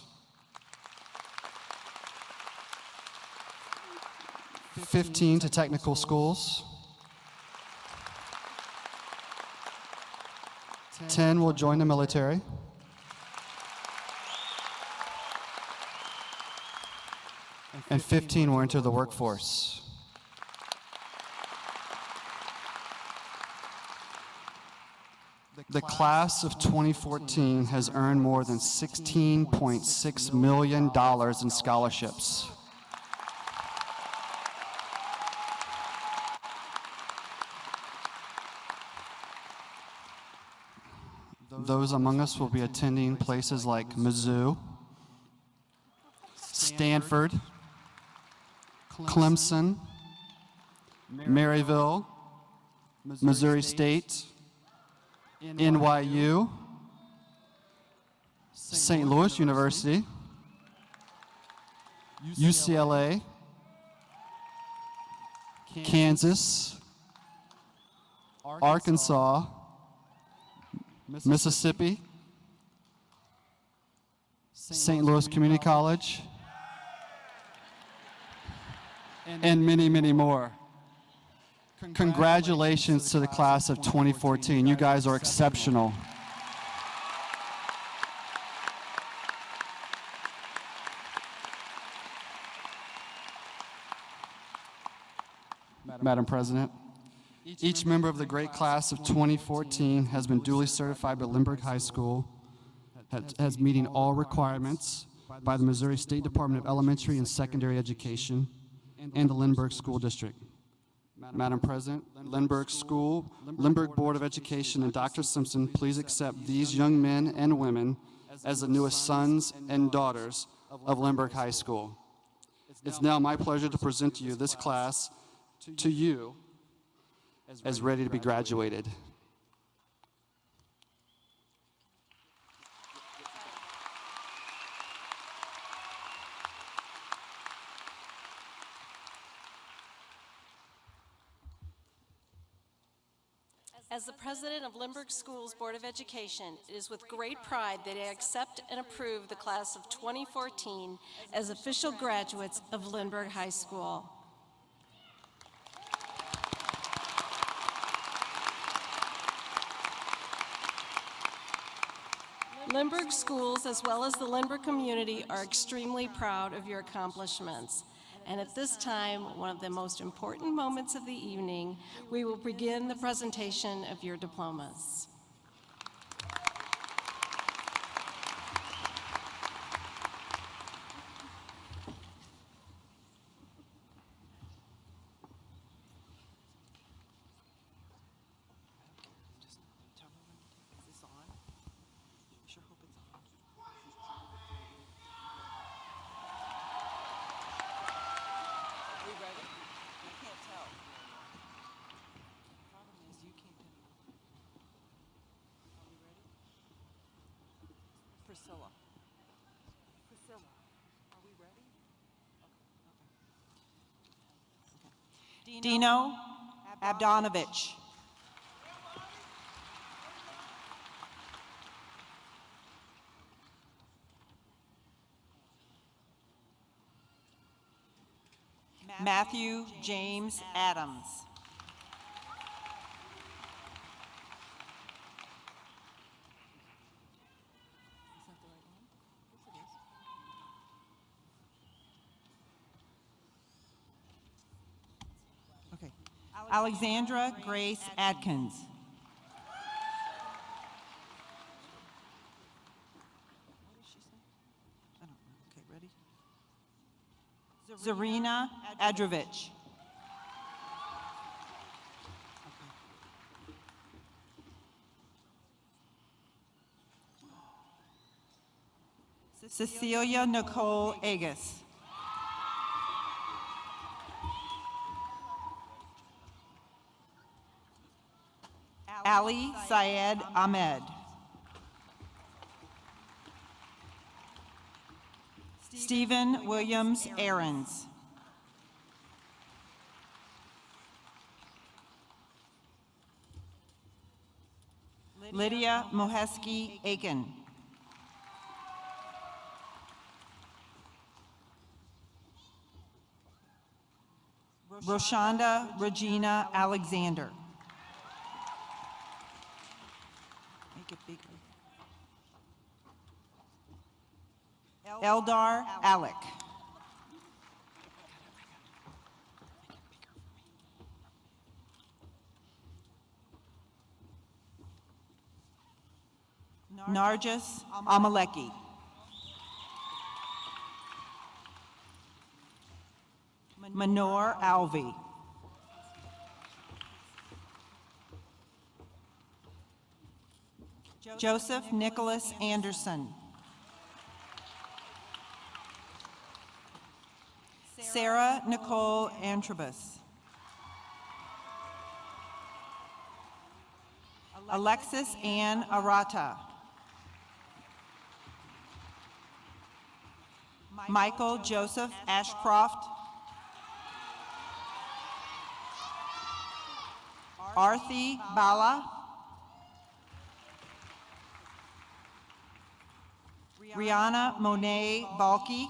15 to technical schools. 10 will join the military. And 15 will enter the workforce. The class of 2014 has earned more than $16.6 million in scholarships. Those among us will be attending places like Mizzou, Stanford, Clemson, Maryville, Missouri State, NYU, St. Louis University, UCLA, Kansas, Arkansas, Mississippi, St. Louis Community College, and many, many more. Congratulations to the class of 2014. You guys are exceptional. Madam President, each member of the great class of 2014 has been duly certified by Lindbergh High School as meeting all requirements by the Missouri State Department of Elementary and Secondary Education and the Lindbergh School District. Madam President, Lindbergh School, Lindbergh Board of Education, and Dr. Simpson, please accept these young men and women as the newest sons and daughters of Lindbergh High School. It's now my pleasure to present to you this class, to you, as ready to be graduated. As the president of Lindbergh Schools Board of Education, it is with great pride that I accept and approve the class of 2014 as official graduates of Lindbergh High School. Lindbergh Schools, as well as the Lindbergh community, are extremely proud of your accomplishments. And at this time, one of the most important moments of the evening, we will begin the presentation of your diplomas. Priscilla, are we ready? Dino Abdonovich. Matthew James Adams. Okay. Alexandra Grace Adkins. I don't know. Okay, ready? Zarina Adrovich. Cecilia Nicole Agus. Ali Syed Ahmed. Stephen Williams Aarons. Lydia Moheski Aiken. Roshonda Regina Alexander. Make it bigger. Eldar Alec. Narjis Amaleki. Manor Alvi. Joseph Nicholas Anderson. Sarah Nicole Antrobus. Alexis Ann Arata. Michael Joseph Ashcroft. Arthi Bala. Rihanna Monet Balky.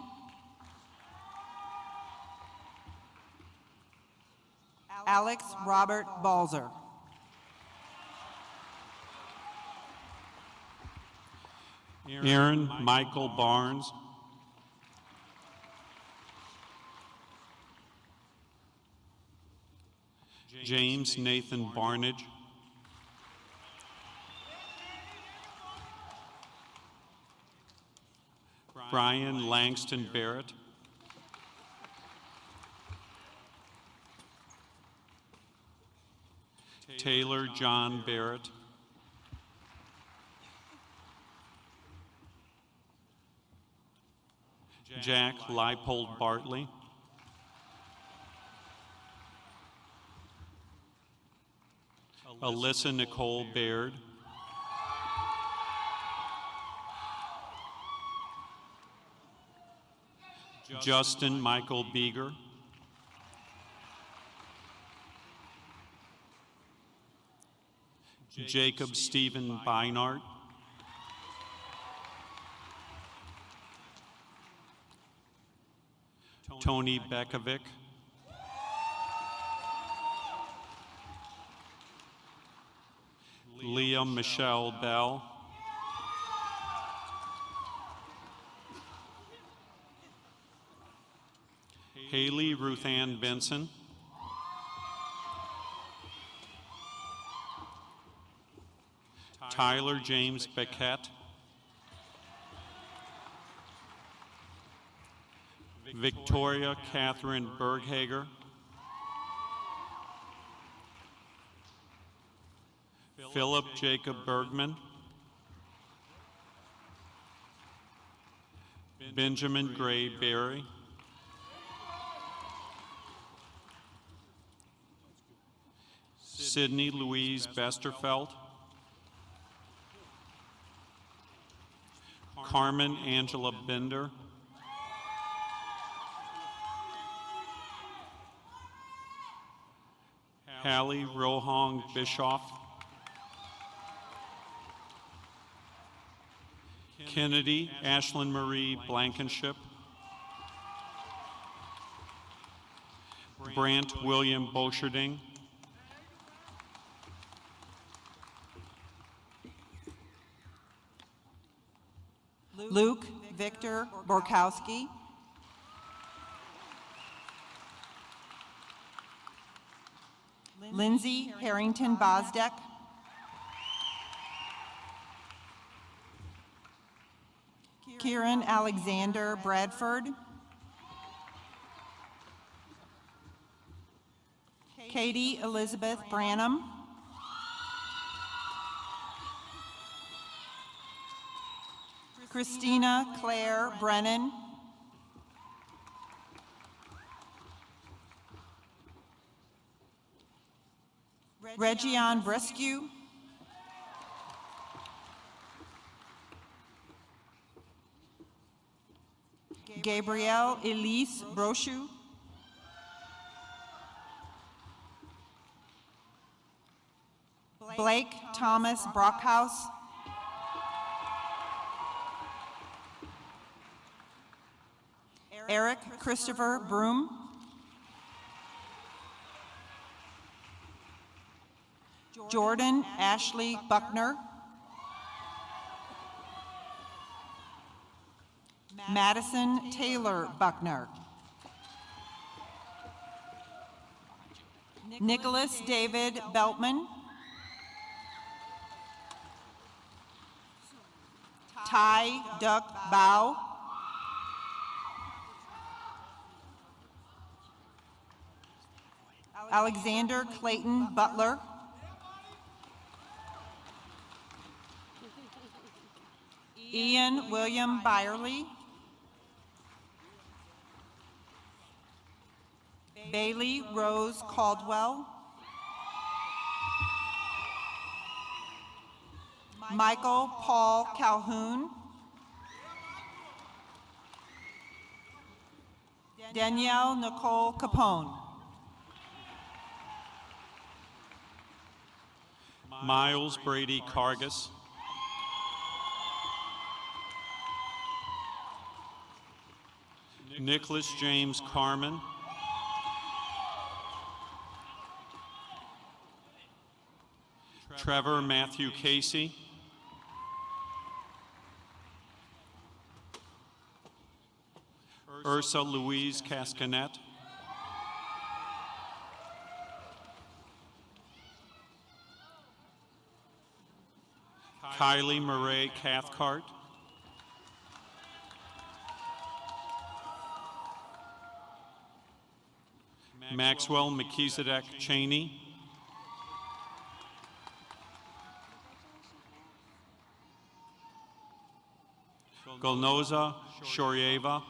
Alex Robert Balzer. Aaron Michael Barnes. James Nathan Barnage. Brian Langston Barrett. Taylor John Barrett. Jack Leipold Bartley. Alyssa Nicole Baird, Justin Michael Beeger, Jacob Stephen Beinart, Tony Bekovic, Leah Michelle Bell, Haley Ruthann Benson, Tyler James Beckett, Victoria Catherine Berghager, Philip Jacob Bergman, Benjamin Gray Berry, Sydney Louise Besterfeld, Carmen Angela Bender, Hallie Rohong Bischoff, Kennedy Ashlyn Marie Blankenship, Brant William Boscherding, Luke Victor Borkowski, Lindsay Harrington Bosdeck, Kieran Alexander Bradford, Katie Elizabeth Branham, Christina Claire Brennan, Reggion Brescu, Gabrielle Elise Brochu, Blake Thomas Brockhouse, Eric Christopher Broom, Jordan Ashley Buckner, Madison Taylor Buckner, Nicholas David Beltman, Ty Duck Bow, Alexander Clayton Butler, Ian William Byerly, Bailey Rose Caldwell, Michael Paul Calhoun, Danielle Nicole Capone, Miles Brady Cargus, Nicholas James Carmen, Trevor Matthew Casey, Ursa Louise Cascanet, Kylie Murray Cathcart, Maxwell McKeesadek Cheney, Golnoza Shoryeva,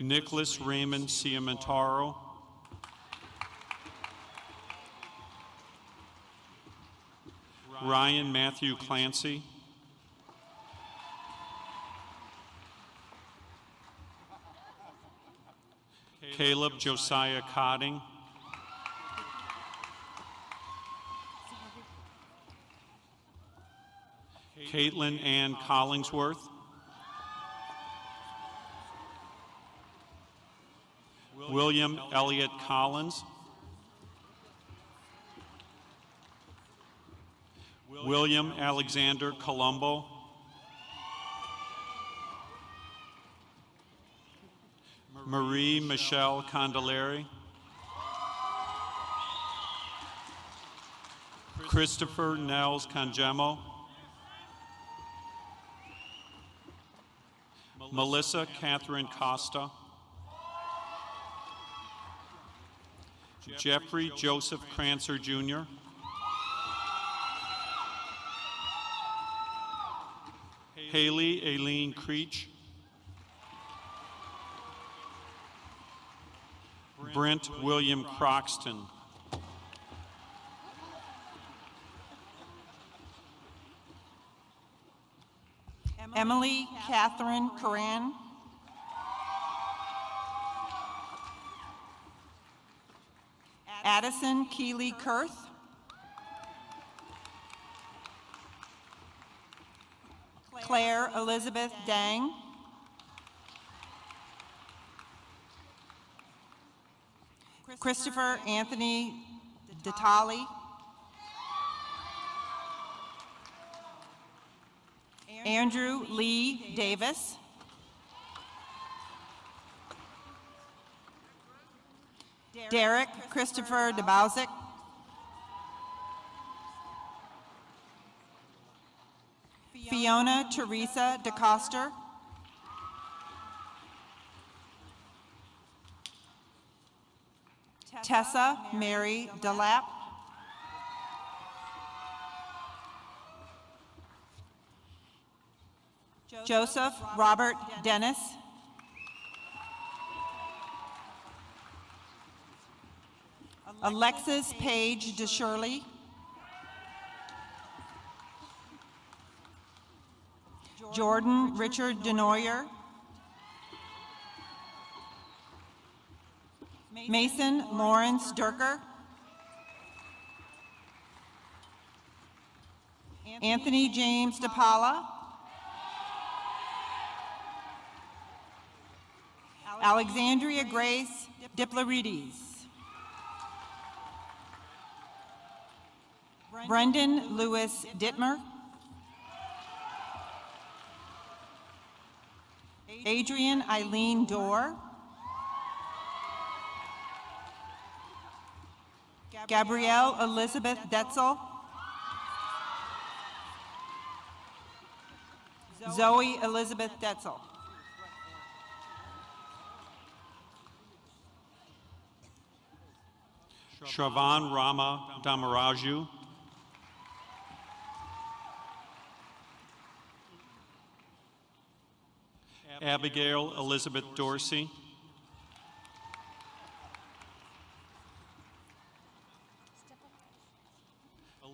Nicholas Raymond Ciamentaro, Ryan Matthew Clancy, Caleb Josiah Cotting, Caitlin Ann Collingsworth, William Elliott Collins, William Alexander Colombo, Marie Michelle Condolari, Christopher Nels Congemo, Melissa Catherine Costa, Jeffrey Joseph Crancer Jr., Haley Aileen Creech, Brent William Croxton, Emily Catherine Coran, Addison Keeley Kurth, Claire Elizabeth Dang, Christopher Anthony Detali, Andrew Lee Davis, Derek Christopher DeBausick, Fiona Teresa DeCoster, Tessa Mary DeLapp, Joseph Robert Dennis, Alexis Paige DeShirley, Jordan Richard Denoyer, Mason Lawrence Durker, Anthony James DePaula, Alexandria Grace Diplarides, Brendan Lewis Dittmer, Adrian Eileen Dorr, Gabrielle Elizabeth Detzel, Zoe Elizabeth Detzel, Shravan Rama Damaraju, Abigail Elizabeth Dorsey,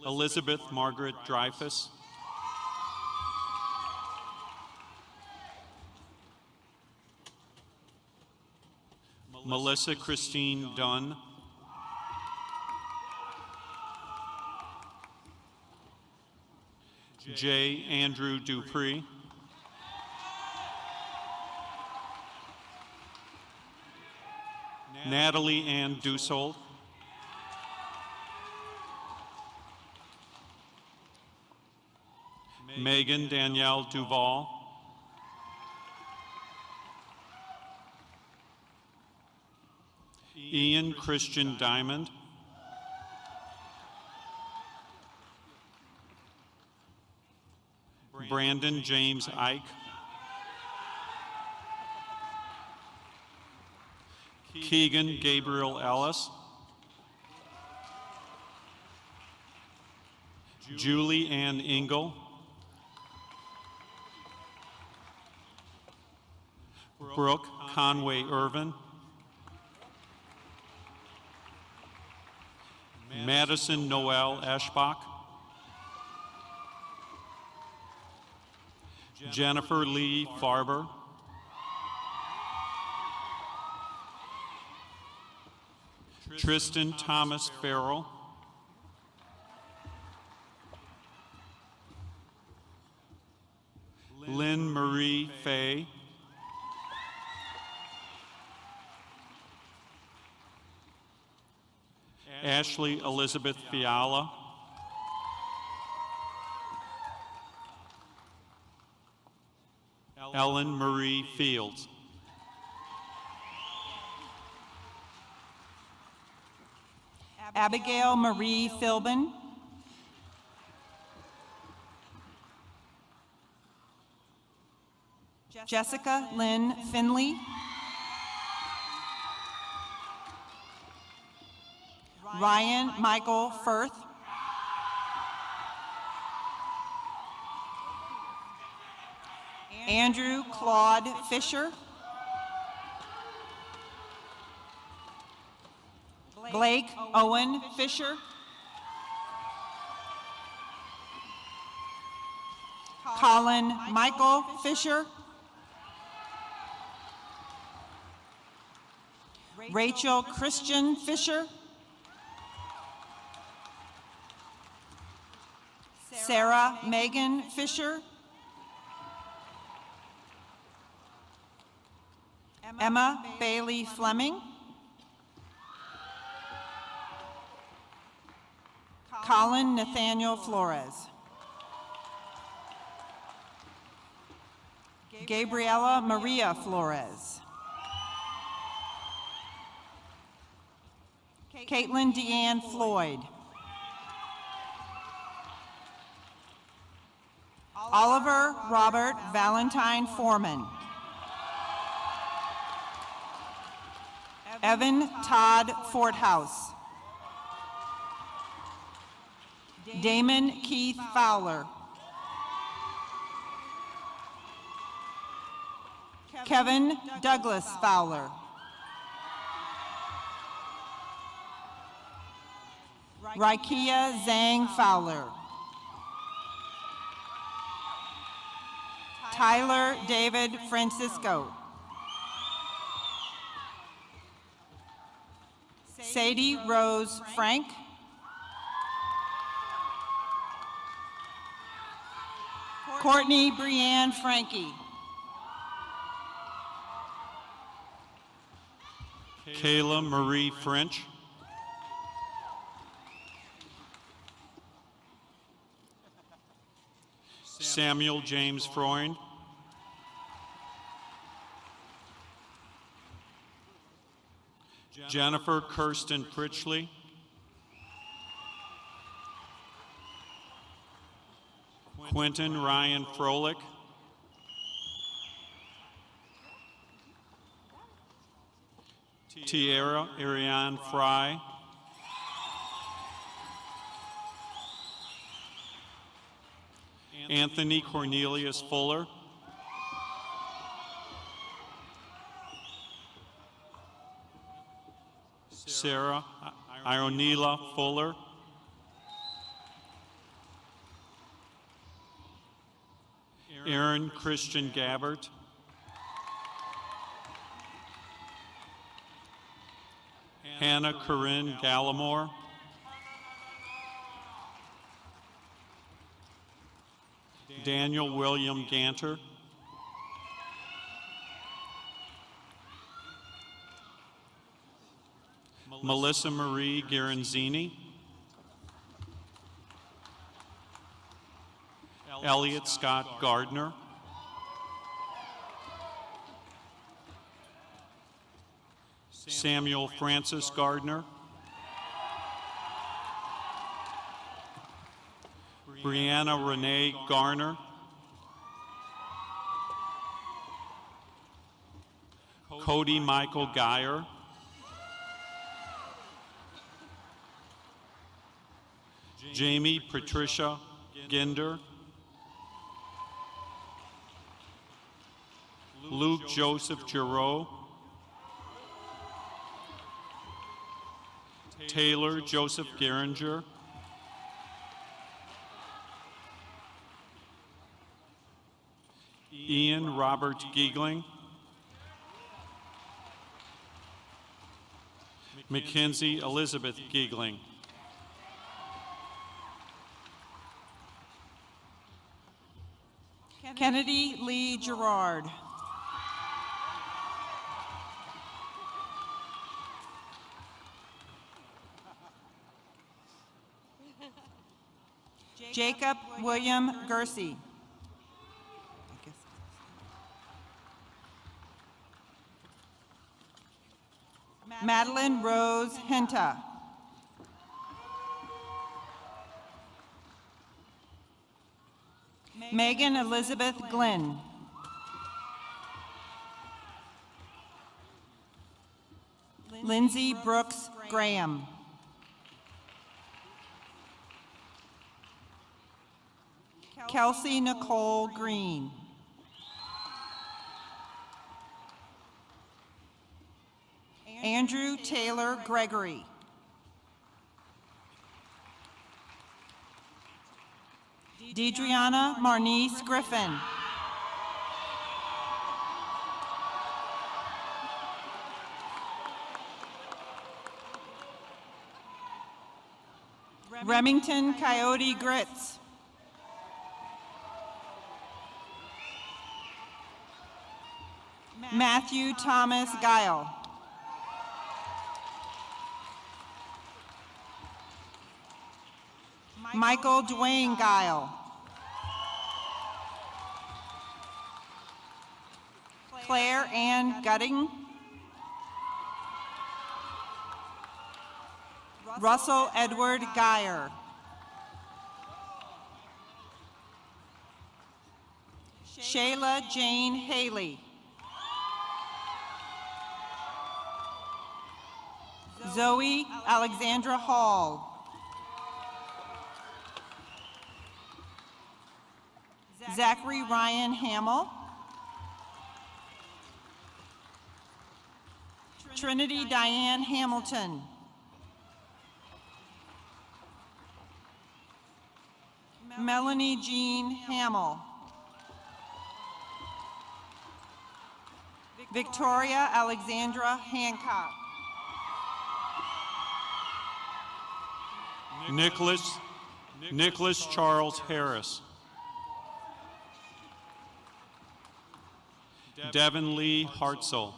Elizabeth Margaret Dreyfus, Melissa Christine Dunn, J. Andrew Dupree, Natalie Ann Dussold, Megan Danielle Duval, Ian Christian Diamond, Brandon James Ike, Keegan Gabriel Ellis, Julie Ann Engel, Brooke Conway Irvin, Madison Noel Eschbach, Jennifer Lee Farber, Tristan Thomas Farrell, Lynn Marie Fay, Ashley Elizabeth Fiala, Ellen Marie Fields, Abigail Marie Philbin, Jessica Lynn Finley, Ryan Michael Firth, Andrew Claude Fisher, Blake Owen Fisher, Colin Michael Fisher, Rachel Christian Fisher, Sarah Megan Fisher, Emma Bailey Fleming, Colin Nathaniel Flores, Gabriela Maria Flores, Caitlin Deanne Floyd, Oliver Robert Valentine Foreman, Evan Todd Forthouse, Damon Keith Fowler, Kevin Douglas Fowler, Raikia Zhang Fowler, Tyler David Francisco, Sadie Rose Frank, Courtney Brianne Frankie, Kayla Marie French, Samuel James Freund, Jennifer Kirsten Pritchley, Quentin Ryan Froelich, Tierra Ariane Fry, Anthony Cornelius Fuller, Sarah Ionela Fuller, Aaron Christian Gabbert, Hannah Corinne Gallimore, Daniel William Ganter, Melissa Marie Garanzini, Elliot Scott Gardner, Samuel Francis Gardner, Brianna Renee Garner, Cody Michael Geyer, Jamie Patricia Ginder, Luke Joseph Giroux, Taylor Joseph Geringer, Ian Robert Giegling, Mackenzie Elizabeth Giegling, Kennedy Lee Gerard. Jacob William Gersey. Madeline Rose Henta. Megan Elizabeth Glenn. Lindsay Brooks Graham. Kelsey Nicole Green. Andrew Taylor Gregory. Deidreana Marnice Griffin. Remington Coyote Gritz. Matthew Thomas Guile. Michael Dwayne Guile. Claire Ann Gutting. Russell Edward Geyer. Shayla Jane Haley. Zoe Alexandra Hall. Zachary Ryan Hamill. Trinity Diane Hamilton. Melanie Jean Hamill. Victoria Alexandra Hancock. Nicholas Charles Harris. Devin Lee Hartzell.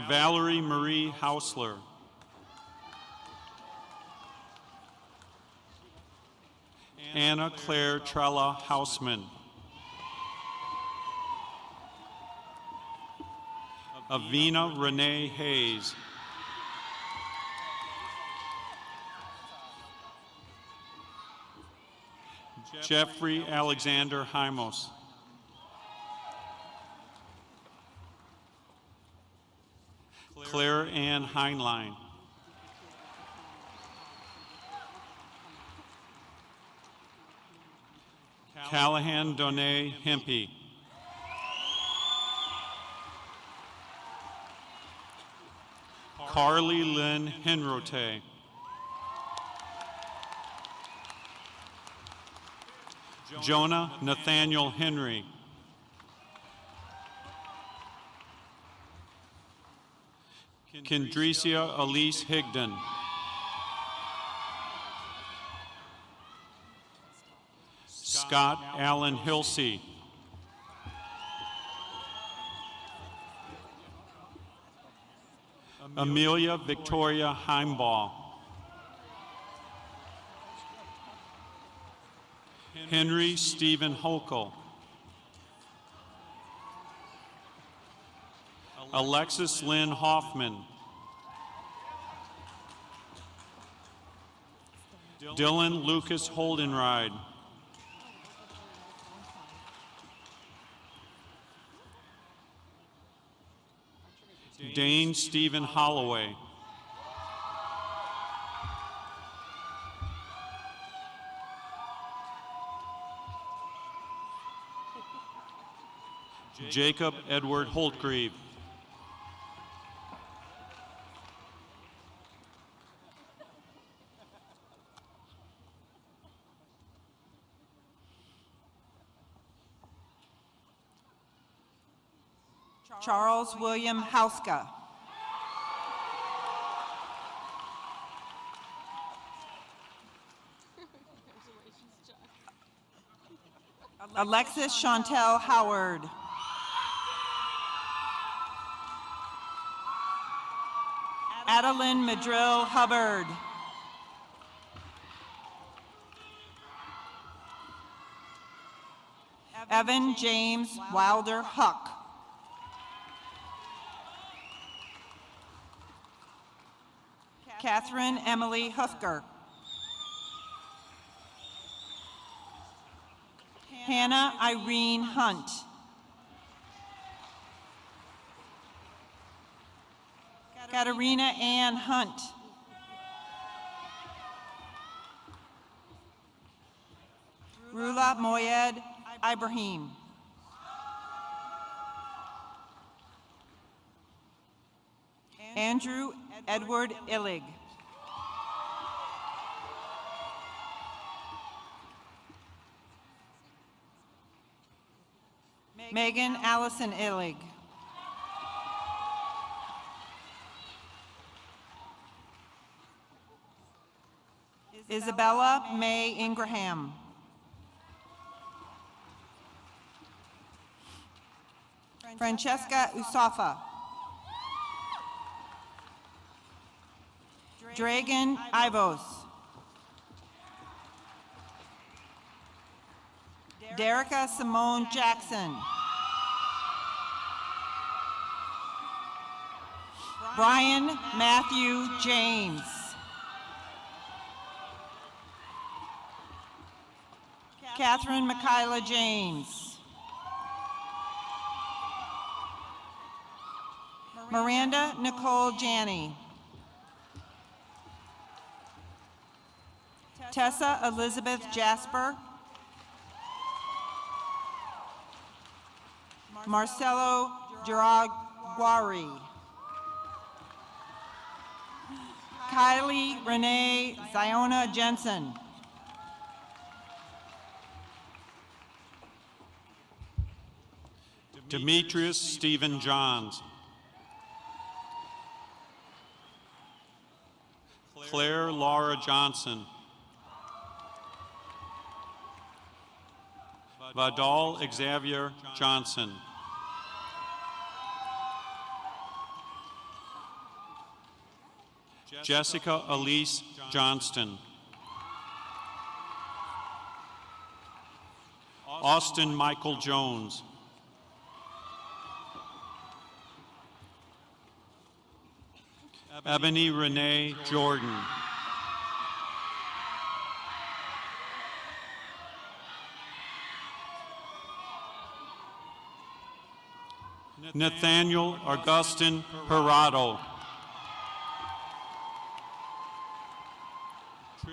Valerie Marie Hausler. Anna Claire Trella Hausman. Avina Renee Hayes. Jeffrey Alexander Hymos. Claire Ann Heinlein. Callahan Donay Hempy. Carly Lynn Henrote. Jonah Nathaniel Henry. Kendricia Elise Higdon. Scott Allen Hilsey. Amelia Victoria Heimbaugh. Henry Stephen Hokel. Alexis Lynn Hoffman. Dylan Lucas Holdenride. Dane Stephen Holloway. Jacob Edward Holtgreave. Charles William Hauska. Alexis Chantel Howard. Adeline Madrill Hubbard. Evan James Wilder Huck. Catherine Emily Husker. Hannah Irene Hunt. Katarina Ann Hunt. Rula Moyed Ibrahim. Andrew Edward Illig. Megan Allison Illig. Isabella May Ingraham. Francesca Usafa. Dragan Ivos. Derica Simone Jackson. Brian Matthew James. Catherine Michaela James. Miranda Nicole Janney. Tessa Elizabeth Jasper. Marcelo Jaraguari. Kylie Renee Ziona Jensen. Demetrius Stephen Johns. Claire Laura Johnson. Vidal Xavier Johnson. Jessica Elise Johnston. Austin Michael Jones. Ebony Renee Jordan. Nathaniel Augustin Parado.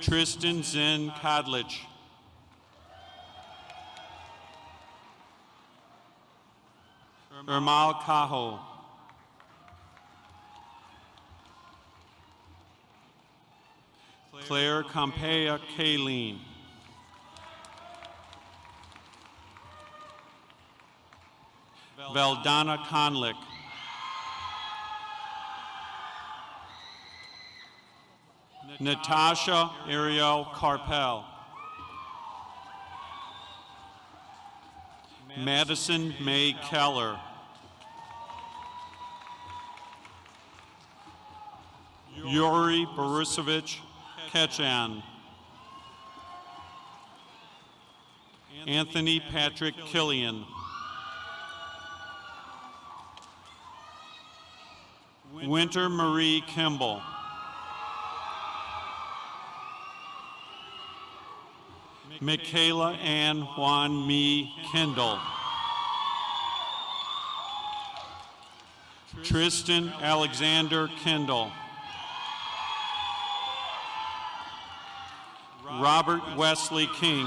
Tristan Zinn Kadlich. Ermal Cajo. Claire Campea Kaleen. Valdana Conlick. Natasha Ariel Carpel. Madison May Keller. Yuri Borisovich Ketchan. Anthony Patrick Killian. Winter Marie Kimball. Michaela Ann Juan Me Kendall. Tristan Alexander Kendall. Robert Wesley King.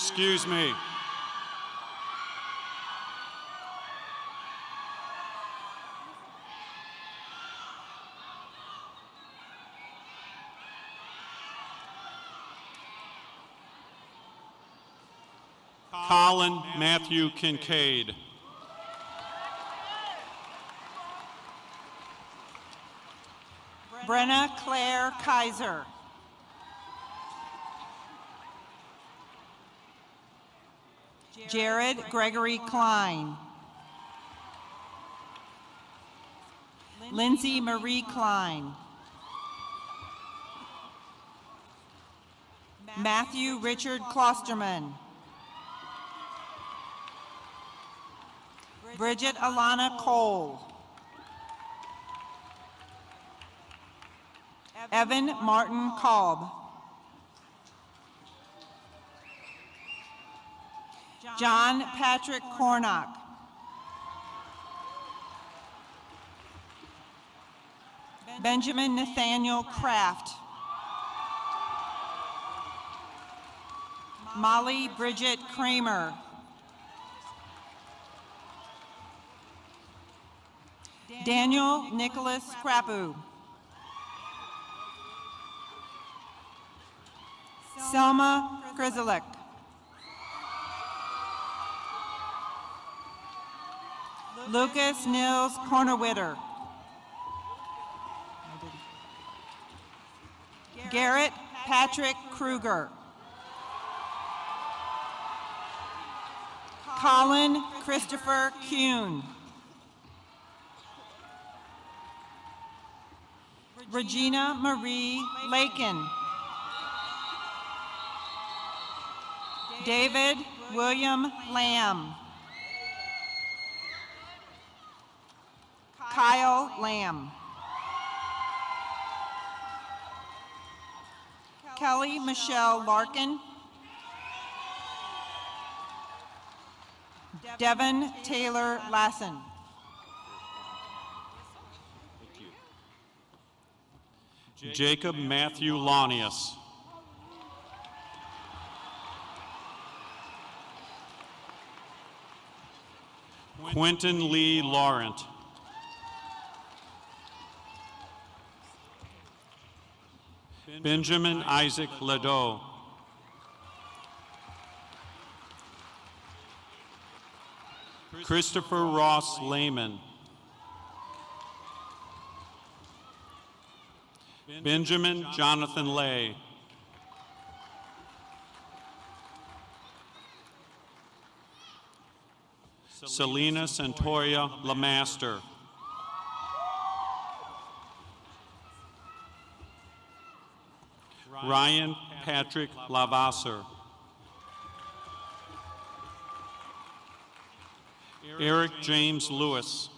Excuse me. Colin Matthew Kincaid. Brenna Claire Kaiser. Jared Gregory Klein. Lindsay Marie Klein. Matthew Richard Klosterman. Bridget Alana Cole. Evan Martin Kolb. John Patrick Cornock. Benjamin Nathaniel Kraft. Molly Bridget Kramer. Daniel Nicholas Crapu. Selma Krizelik. Lucas Nils Cornerwitter. Garrett Patrick Kruger. Colin Christopher Kuhn. Regina Marie Lakin. David William Lamb. Kyle Lamb. Kelly Michelle Larkin. Devin Taylor Lassen. Jacob Matthew Launius. Quentin Lee Laurent. Benjamin Isaac Ledoux. Christopher Ross Lehman. Benjamin Jonathan Lay. Selena Santoria Lamaster. Ryan Patrick Lavasser. Eric James Lewis.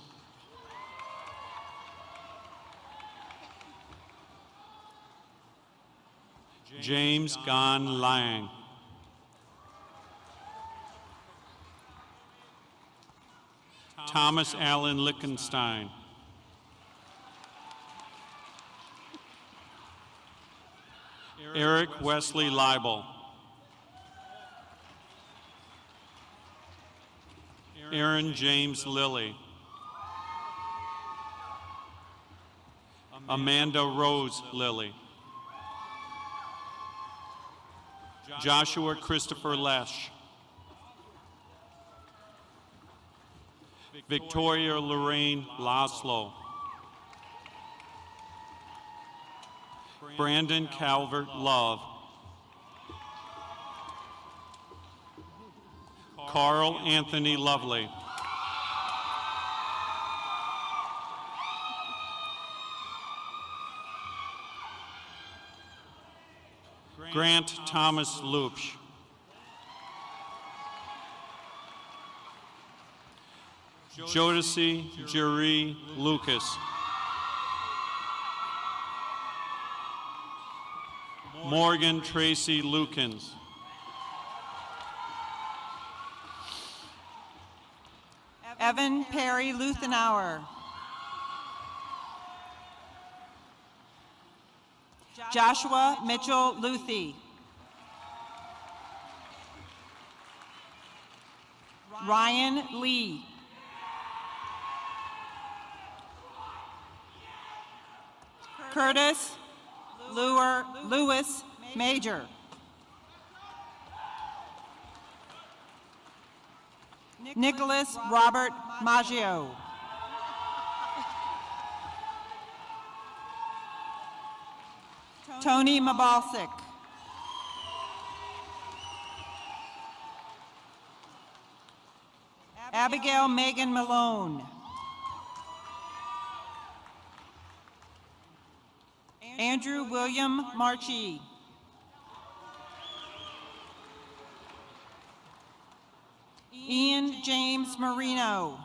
James Gan Lang. Thomas Allen Lichtenstein. Eric Wesley Leibel. Aaron James Lilly. Amanda Rose Lilly. Joshua Christopher Lesh. Victoria Lorraine Laszlo. Brandon Calvert Love. Carl Anthony Lovely. Grant Thomas Loopsch. Jodeci Jerry Lucas. Morgan Tracy Lukens. Evan Perry Luthenauer. Joshua Mitchell Luthi. Ryan Lee. Curtis Lewis Major. Nicholas Robert Maggio. Tony Mabalsik. Abigail Megan Malone. Andrew William Marchi. Ian James Marino.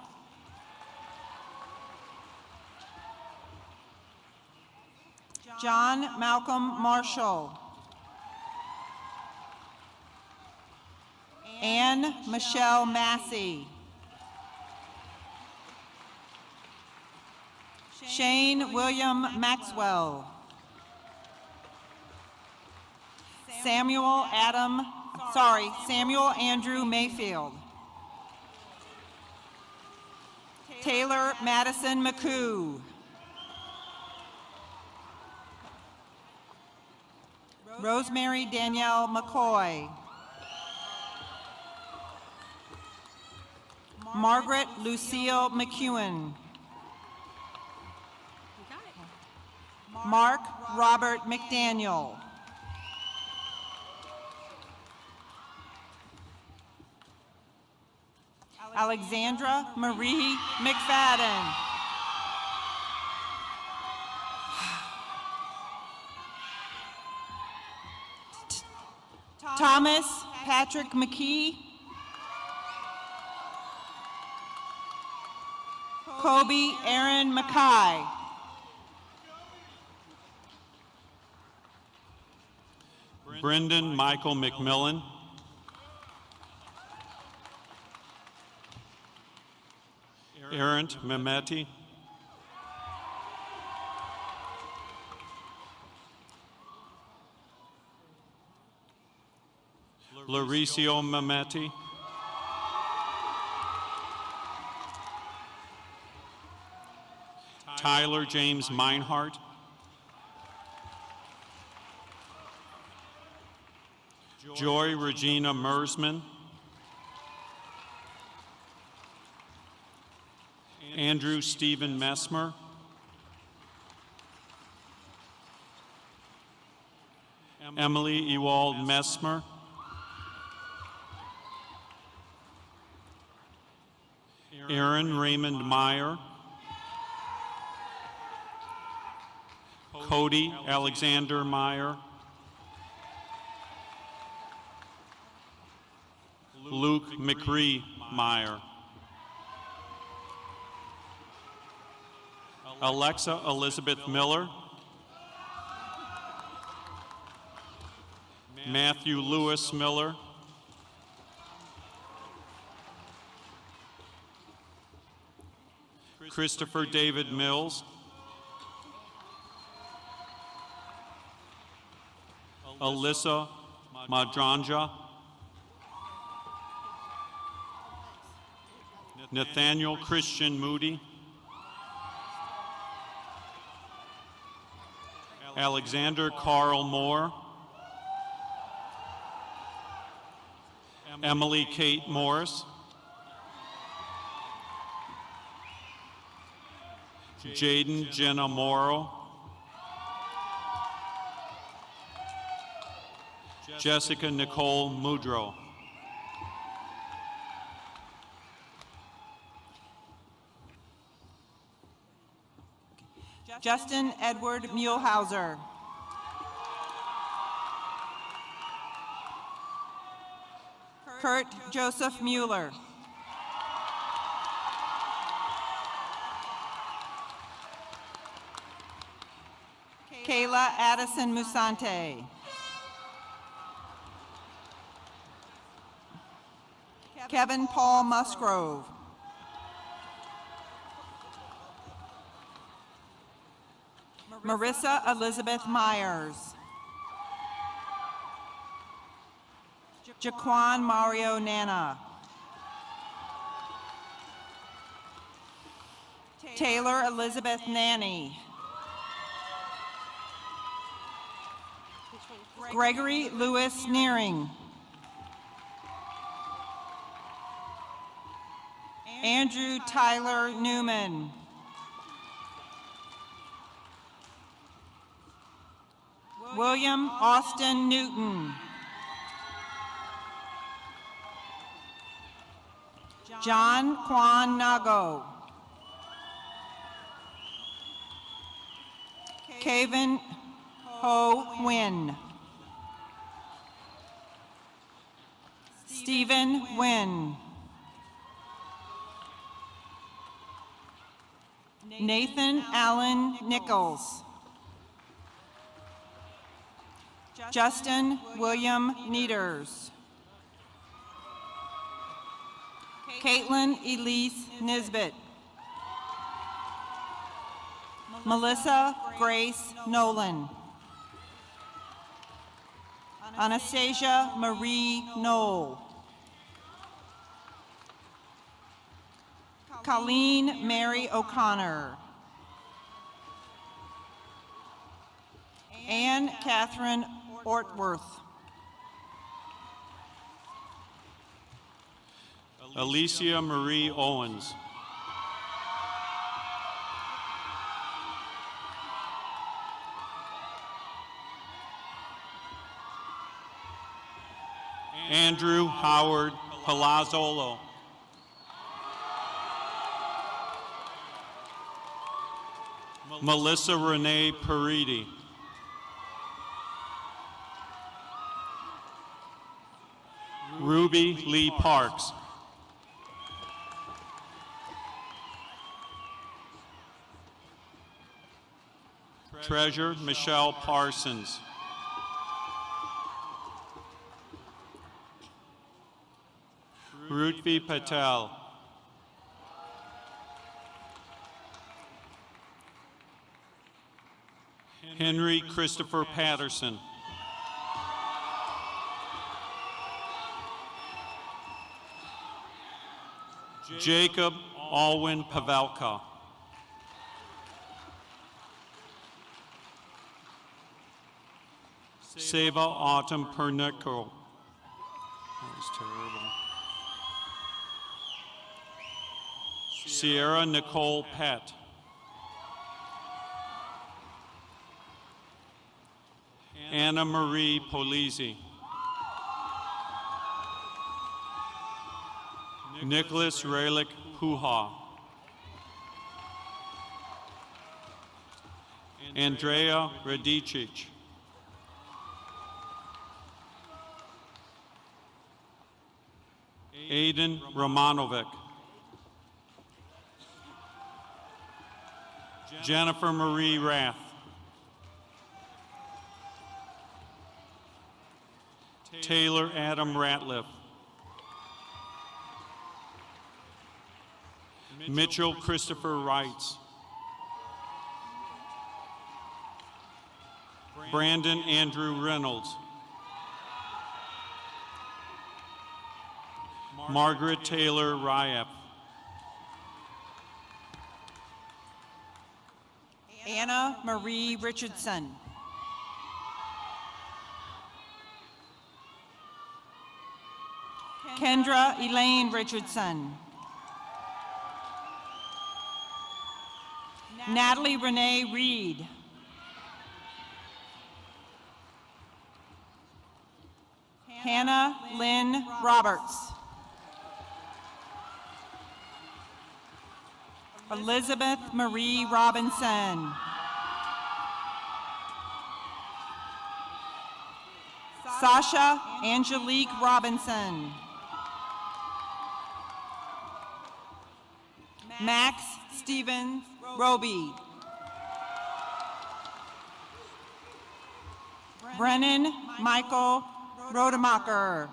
John Malcolm Marshall. Anne Michelle Massey. Shane William Maxwell. Samuel Andrew Mayfield. Taylor Madison McCoo. Rosemary Danielle McCoy. Margaret Lucille McEwen. Mark Robert McDaniel. Alexandra Marie McFadden. Thomas Patrick McKee. Kobe Aaron Mackay. Brendan Michael McMillan. Errant Mehmeti. Lauricio Mehmeti. Tyler James Meinhardt. Joy Regina Mersman. Andrew Stephen Messmer. Emily Ewald Messmer. Aaron Raymond Meyer. Cody Alexander Meyer. Luke McCree Meyer. Alexa Elizabeth Miller. Matthew Lewis Miller. Christopher David Mills. Alyssa Madranja. Nathaniel Christian Moody. Alexander Carl Moore. Emily Kate Morris. Jaden Jenna Morrow. Jessica Nicole Mudrow. Justin Edward Muehlhauser. Kurt Joseph Mueller. Kayla Addison Musante. Kevin Paul Musgrove. Marissa Elizabeth Myers. Jaquan Mario Nana. Taylor Elizabeth Nanny. Gregory Lewis Nearing. Andrew Tyler Newman. William Austin Newton. John Kwan Nago. Kevin Ho Nguyen. Stephen Nguyen. Nathan Allen Nichols. Justin William Nieders. Caitlin Elise Nisbet. Melissa Grace Nolan. Anastasia Marie Knoll. Colleen Mary O'Connor. Anne Catherine Ortworth. Alicia Marie Owens. Andrew Howard Palazzolo. Melissa Renee Paridi. Ruby Lee Parks. Treasure Michelle Parsons. Rutvi Patel. Henry Christopher Patterson. Jacob Alwyn Pavelka. Seva Autumn Pernico. That was terrible. Sierra Nicole Pett. Anna Marie Polizzi. Nicholas Raylick Puha. Andrea Radicic. Aiden Romanovic. Jennifer Marie Rath. Taylor Adam Ratliff. Mitchell Christopher Wrights. Brandon Andrew Reynolds. Margaret Taylor Ryep. Anna Marie Richardson. Kendra Elaine Richardson. Natalie Renee Reed. Hannah Lynn Roberts. Elizabeth Marie Robinson. Sasha Angelique Robinson. Max Stephen Roby. Brennan Michael Rodemacher.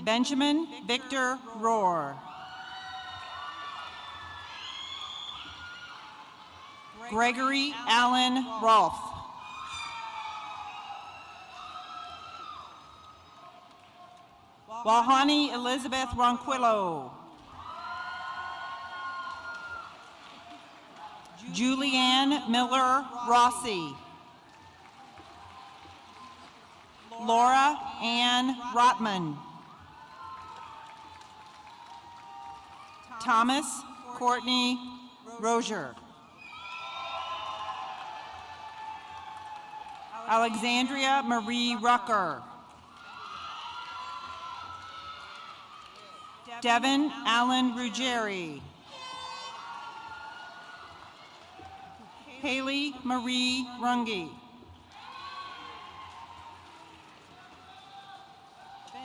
Benjamin Victor Rohr. Gregory Allen Rolfe. Wahani Elizabeth Ronquillo. Julianne Miller Rossi. Laura Ann Rotman. Thomas Courtney Rozier. Alexandria Marie Rucker. Devin Allen Ruggieri. Haley Marie Runge.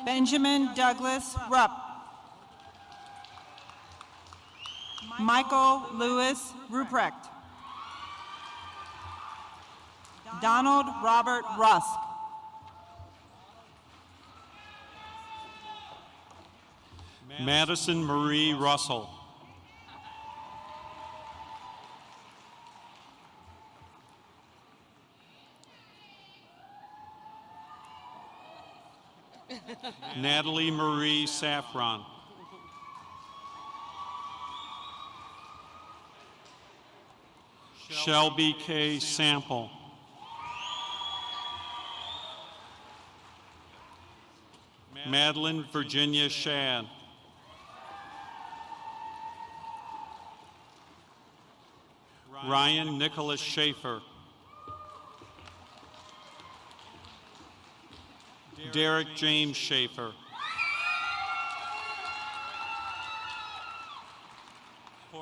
Benjamin Douglas Rupp. Michael Lewis Ruprecht. Donald Robert Rusk. Madison Marie Russell. Natalie Marie Saffron. Shelby K. Sample. Madeline Virginia Shad. Ryan Nicholas Schaefer. Derek James Schaefer.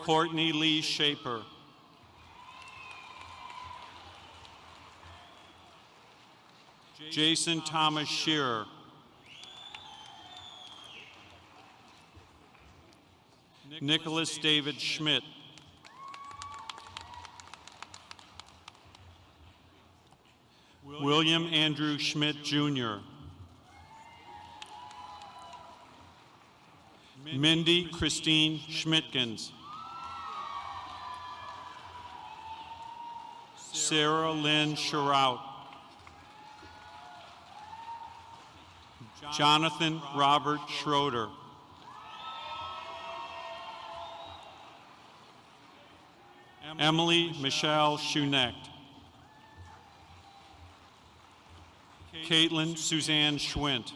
Courtney Lee Schaefer. Jason Thomas Shearer. Nicholas David Schmidt. William Andrew Schmidt Jr. Mindy Christine Schmidtgens. Sarah Lynn Sherrout. Jonathan Robert Schroeder. Emily Michelle Schunecht. Caitlin Suzanne Schwint.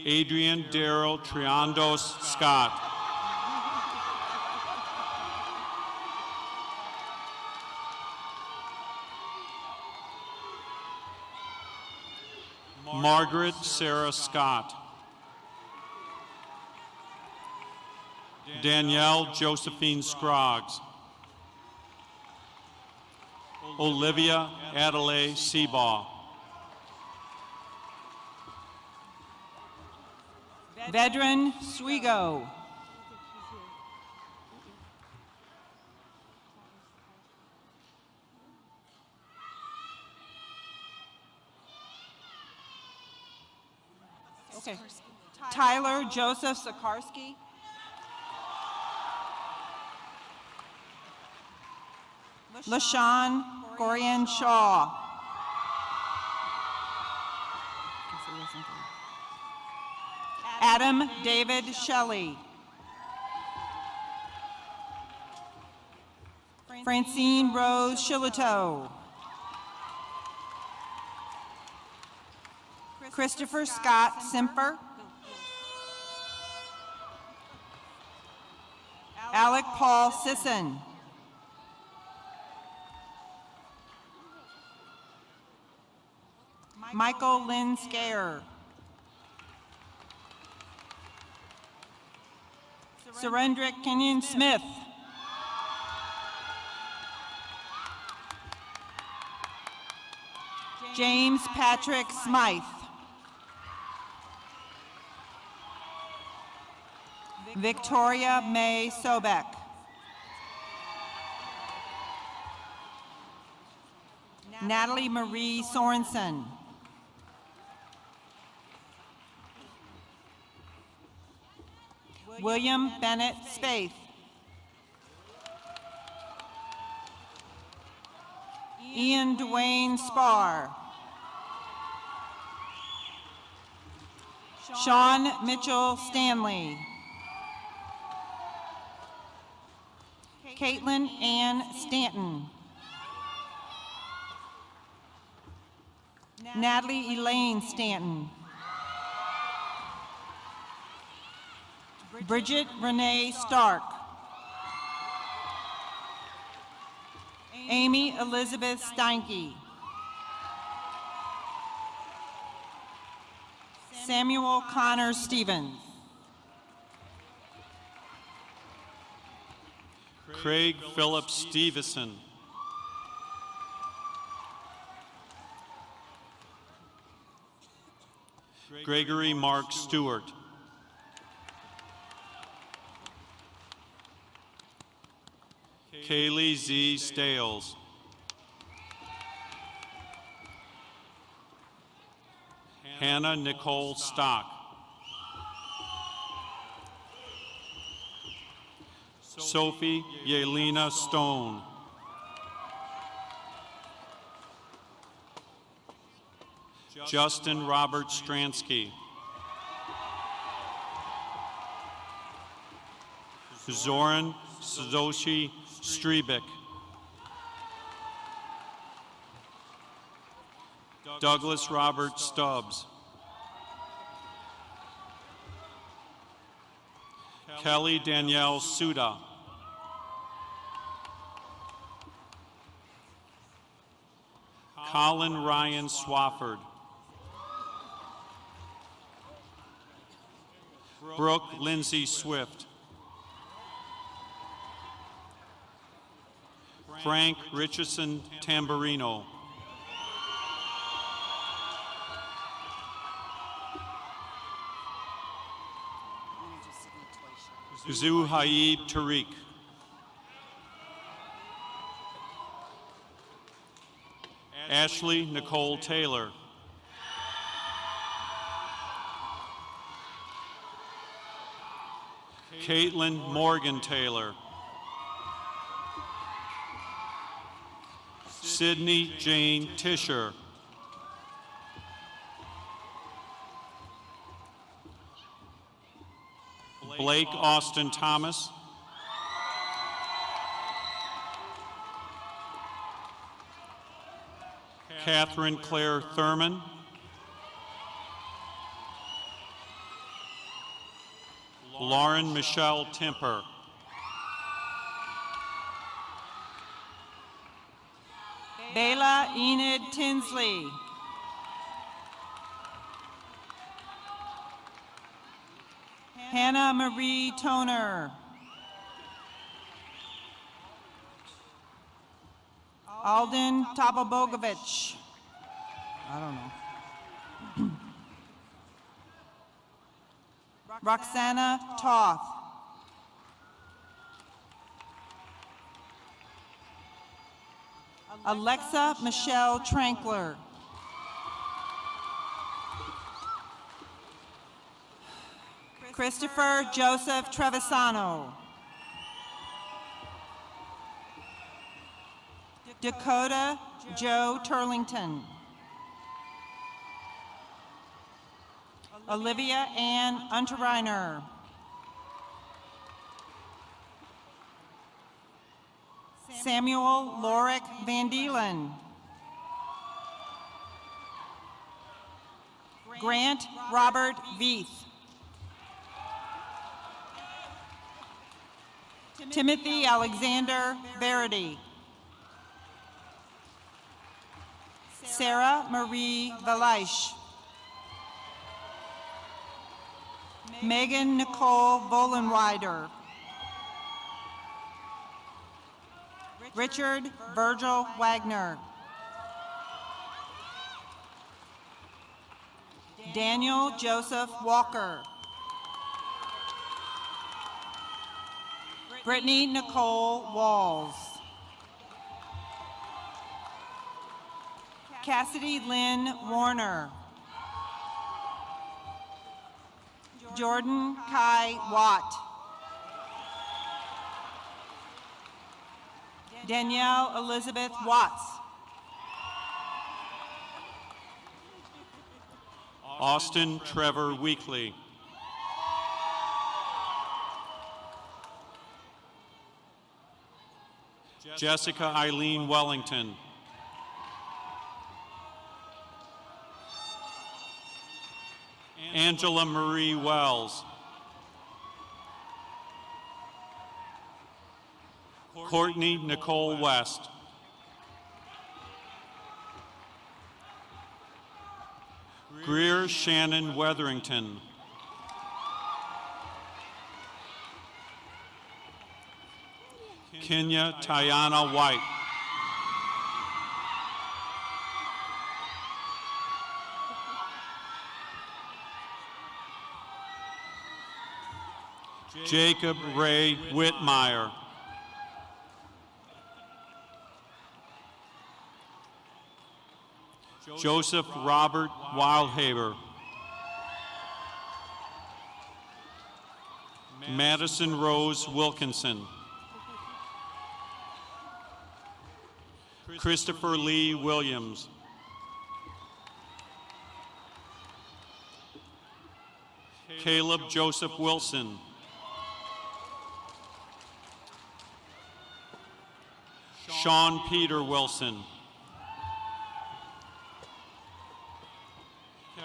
Adrian Darrell Triandos Scott. Margaret Sarah Scott. Danielle Josephine Scroggs. Olivia Adelaide Seabaugh. Vedran Swigo. Okay. Tyler Joseph Sikarsky. LaShawn Corian Shaw. Adam David Shelley. Francine Rose Shillito. Christopher Scott Simper. Alec Paul Sisson. Michael Lynn Scare. Surendrick Kenyon Smith. James Patrick Smythe. Victoria May Sobek. Natalie Marie Sorensen. William Bennett Spaeth. Ian Dwayne Spar. Sean Mitchell Stanley. Caitlin Ann Stanton. Natalie Elaine Stanton. Bridget Renee Stark. Amy Elizabeth Steinke. Samuel Connor Stevens. Craig Philip Stevenson. Gregory Mark Stewart. Kaylee Z. Stales. Hannah Nicole Stock. Sophie Yelena Stone. Justin Robert Stransky. Zoran Sadoshi Strebik. Douglas Robert Stubbs. Kelly Danielle Suda. Colin Ryan Swafford. Brooke Lindsay Swift. Frank Richardson Tamburino. Zuhaib Tariq. Ashley Nicole Taylor. Caitlin Morgan Taylor. Sydney Jane Tisher. Blake Austin Thomas. Catherine Claire Thurman. Lauren Michelle Temper. Bela Enid Tinsley. Hannah Marie Toner. Alden Tabobogovich. I don't know. Roxana Toth. Alexa Michelle Trankler. Christopher Joseph Trevisano. Dakota Joe Turlington. Olivia Ann Unterreiner. Samuel Lorick Van Deelen. Grant Robert Veith. Timothy Alexander Verity. Sarah Marie Valaish. Megan Nicole Volenweider. Richard Virgil Wagner. Daniel Joseph Walker. Brittany Nicole Walls. Cassidy Lynn Warner. Jordan Kai Watt. Danielle Elizabeth Watts. Austin Trevor Weekly. Jessica Eileen Wellington. Angela Marie Wells. Courtney Nicole West. Greer Shannon Wetherington. Kenya Tiana White. Jacob Ray Whitmire. Joseph Robert Wildhaber. Madison Rose Wilkinson. Christopher Lee Williams. Caleb Joseph Wilson. Sean Peter Wilson.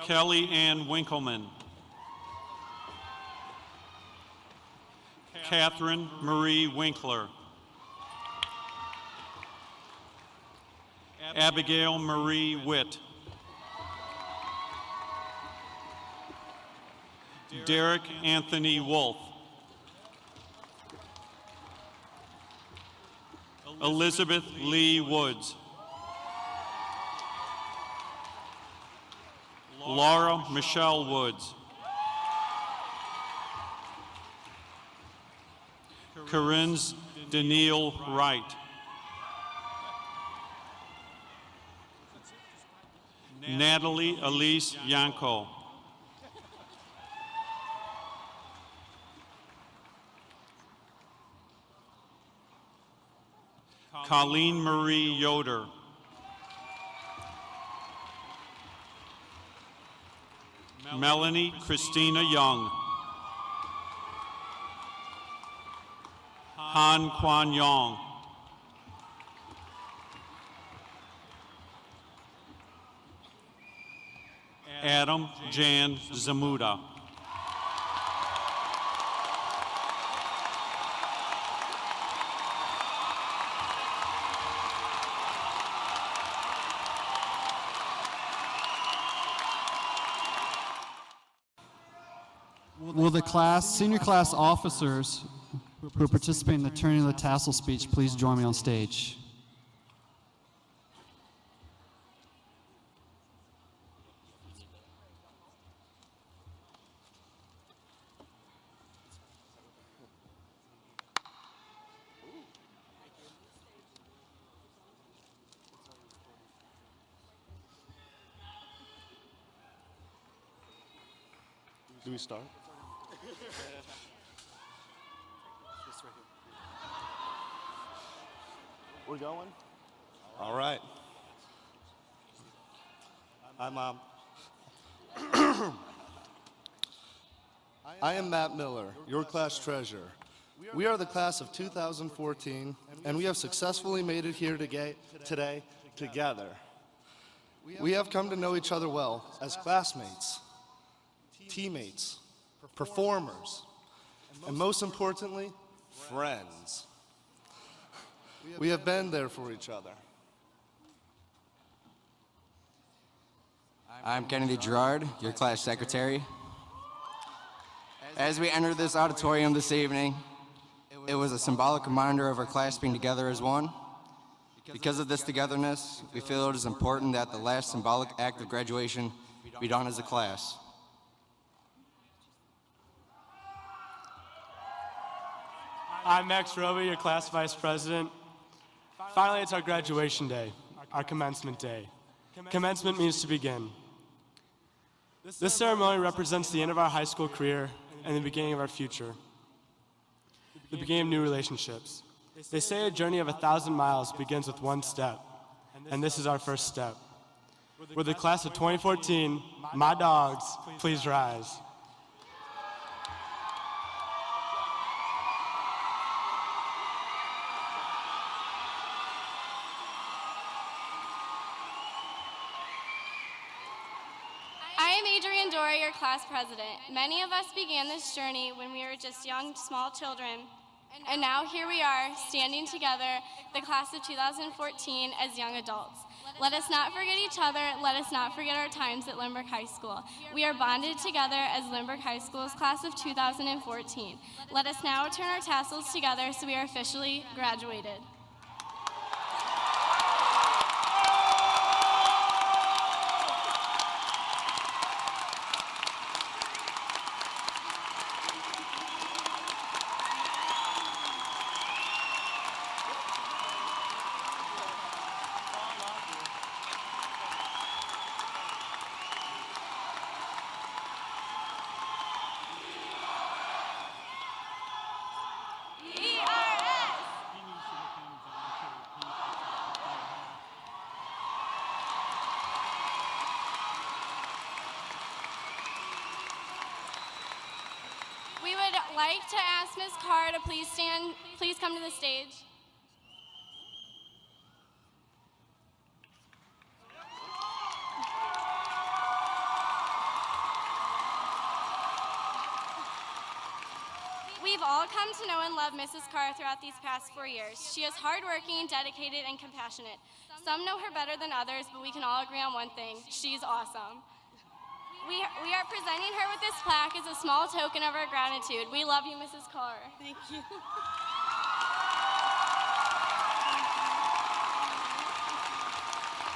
Kelly Ann Winkleman. Catherine Marie Winkler. Abigail Marie Witt. Derek Anthony Wolf. Elizabeth Lee Woods. Laura Michelle Woods. Corinne Danielle Wright. Natalie Elise Yanko. Colleen Marie Yoder. Melanie Christina Young. Han Quan Yong. Adam Jan Zamuda. Will the senior class officers who participate in the turning of the tassel speech please join me on stage? Do we start? We're going? All right. I am Matt Miller, your class treasurer. We are the class of 2014, and we have successfully made it here today together. We have come to know each other well as classmates, teammates, performers, and most importantly, friends. We have been there for each other. I'm Kennedy Gerard, your class secretary. As we enter this auditorium this evening, it was a symbolic reminder of our class being together as one. Because of this togetherness, we feel it is important that the last symbolic act of graduation be done as a class. I'm Max Roby, your class vice president. Finally, it's our graduation day, our commencement day. Commencement means to begin. This ceremony represents the end of our high school career and the beginning of our future, the beginning of new relationships. They say a journey of 1,000 miles begins with one step, and this is our first step. We're the class of 2014. My dogs, please rise. your class president. Many of us began this journey when we were just young, small children. And now here we are, standing together, the class of 2014, as young adults. Let us not forget each other. Let us not forget our times at Lindbergh High School. We are bonded together as Lindbergh High School's class of 2014. Let us now turn our tassels together so we are officially graduated. We would like to ask Ms. Carr to please come to the stage. We've all come to know and love Mrs. Carr throughout these past 4 years. She is hardworking, dedicated, and compassionate. Some know her better than others, but we can all agree on one thing: she's awesome. We are presenting her with this plaque as a small token of our gratitude. We love you, Mrs. Carr. Thank you.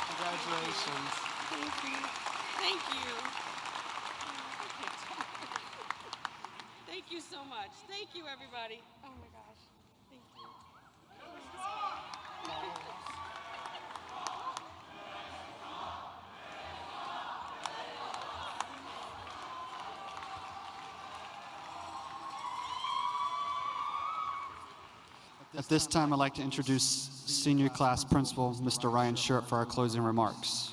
Congratulations. Thank you. Thank you. Thank you so much. Thank you, everybody. Oh my gosh. Thank you. At this time, I'd like to introduce Senior Class Principal, Mr. Ryan Sherp, for our closing remarks.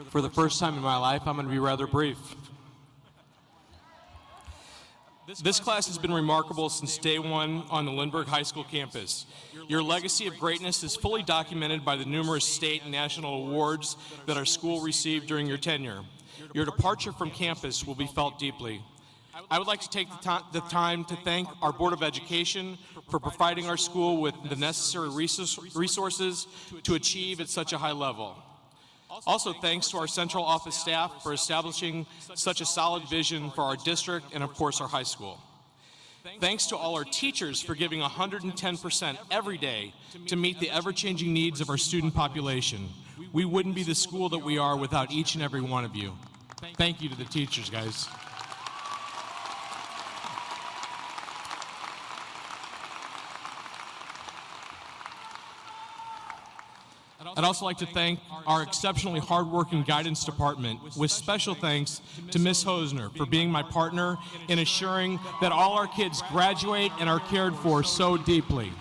For the first time in my life, I'm going to be rather brief. This class has been remarkable since day one on the Lindbergh High School campus. Your legacy of greatness is fully documented by the numerous state and national awards that our school received during your tenure. Your departure from campus will be felt deeply. I would like to take the time to thank our Board of Education for providing our school with the necessary resources to achieve at such a high level. Also, thanks to our central office staff for establishing such a solid vision for our district and, of course, our high school. Thanks to all our teachers for giving 110% every day to meet the ever-changing needs of our student population. We wouldn't be the school that we are without each and every one of you. Thank you to the teachers, guys. I'd also like to thank our exceptionally hardworking guidance department, with special thanks to Ms. Hosner for being my partner in assuring that all our kids graduate and are cared for so deeply.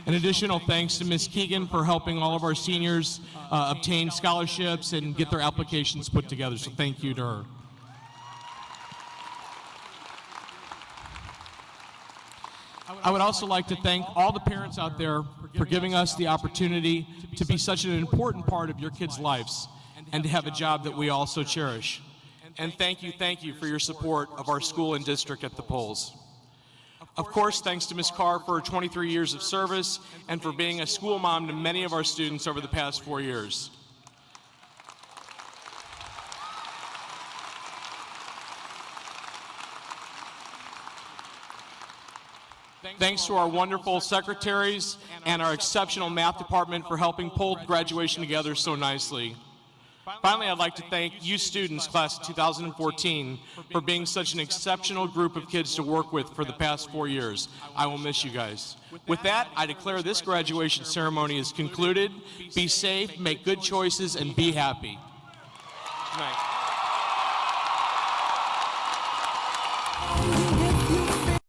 An additional thanks to Ms. Keegan for helping all of our seniors obtain scholarships and get their applications put together, so thank you to her. I would also like to thank all the parents out there for giving us the opportunity to be such an important part of your kids' lives and to have a job that we also cherish. And thank you for your support of our school and district at the polls. Of course, thanks to Ms. Carr for her 23 years of service and for being a school mom to many of our students over the past 4 years. Thanks to our wonderful secretaries and our exceptional math department for helping pull graduation together so nicely. Finally, I'd like to thank you students, class of 2014, for being such an exceptional group of kids to work with for the past 4 years. I will miss you guys. With that, I declare this graduation ceremony is concluded. Be safe, make good choices, and be happy. Good night.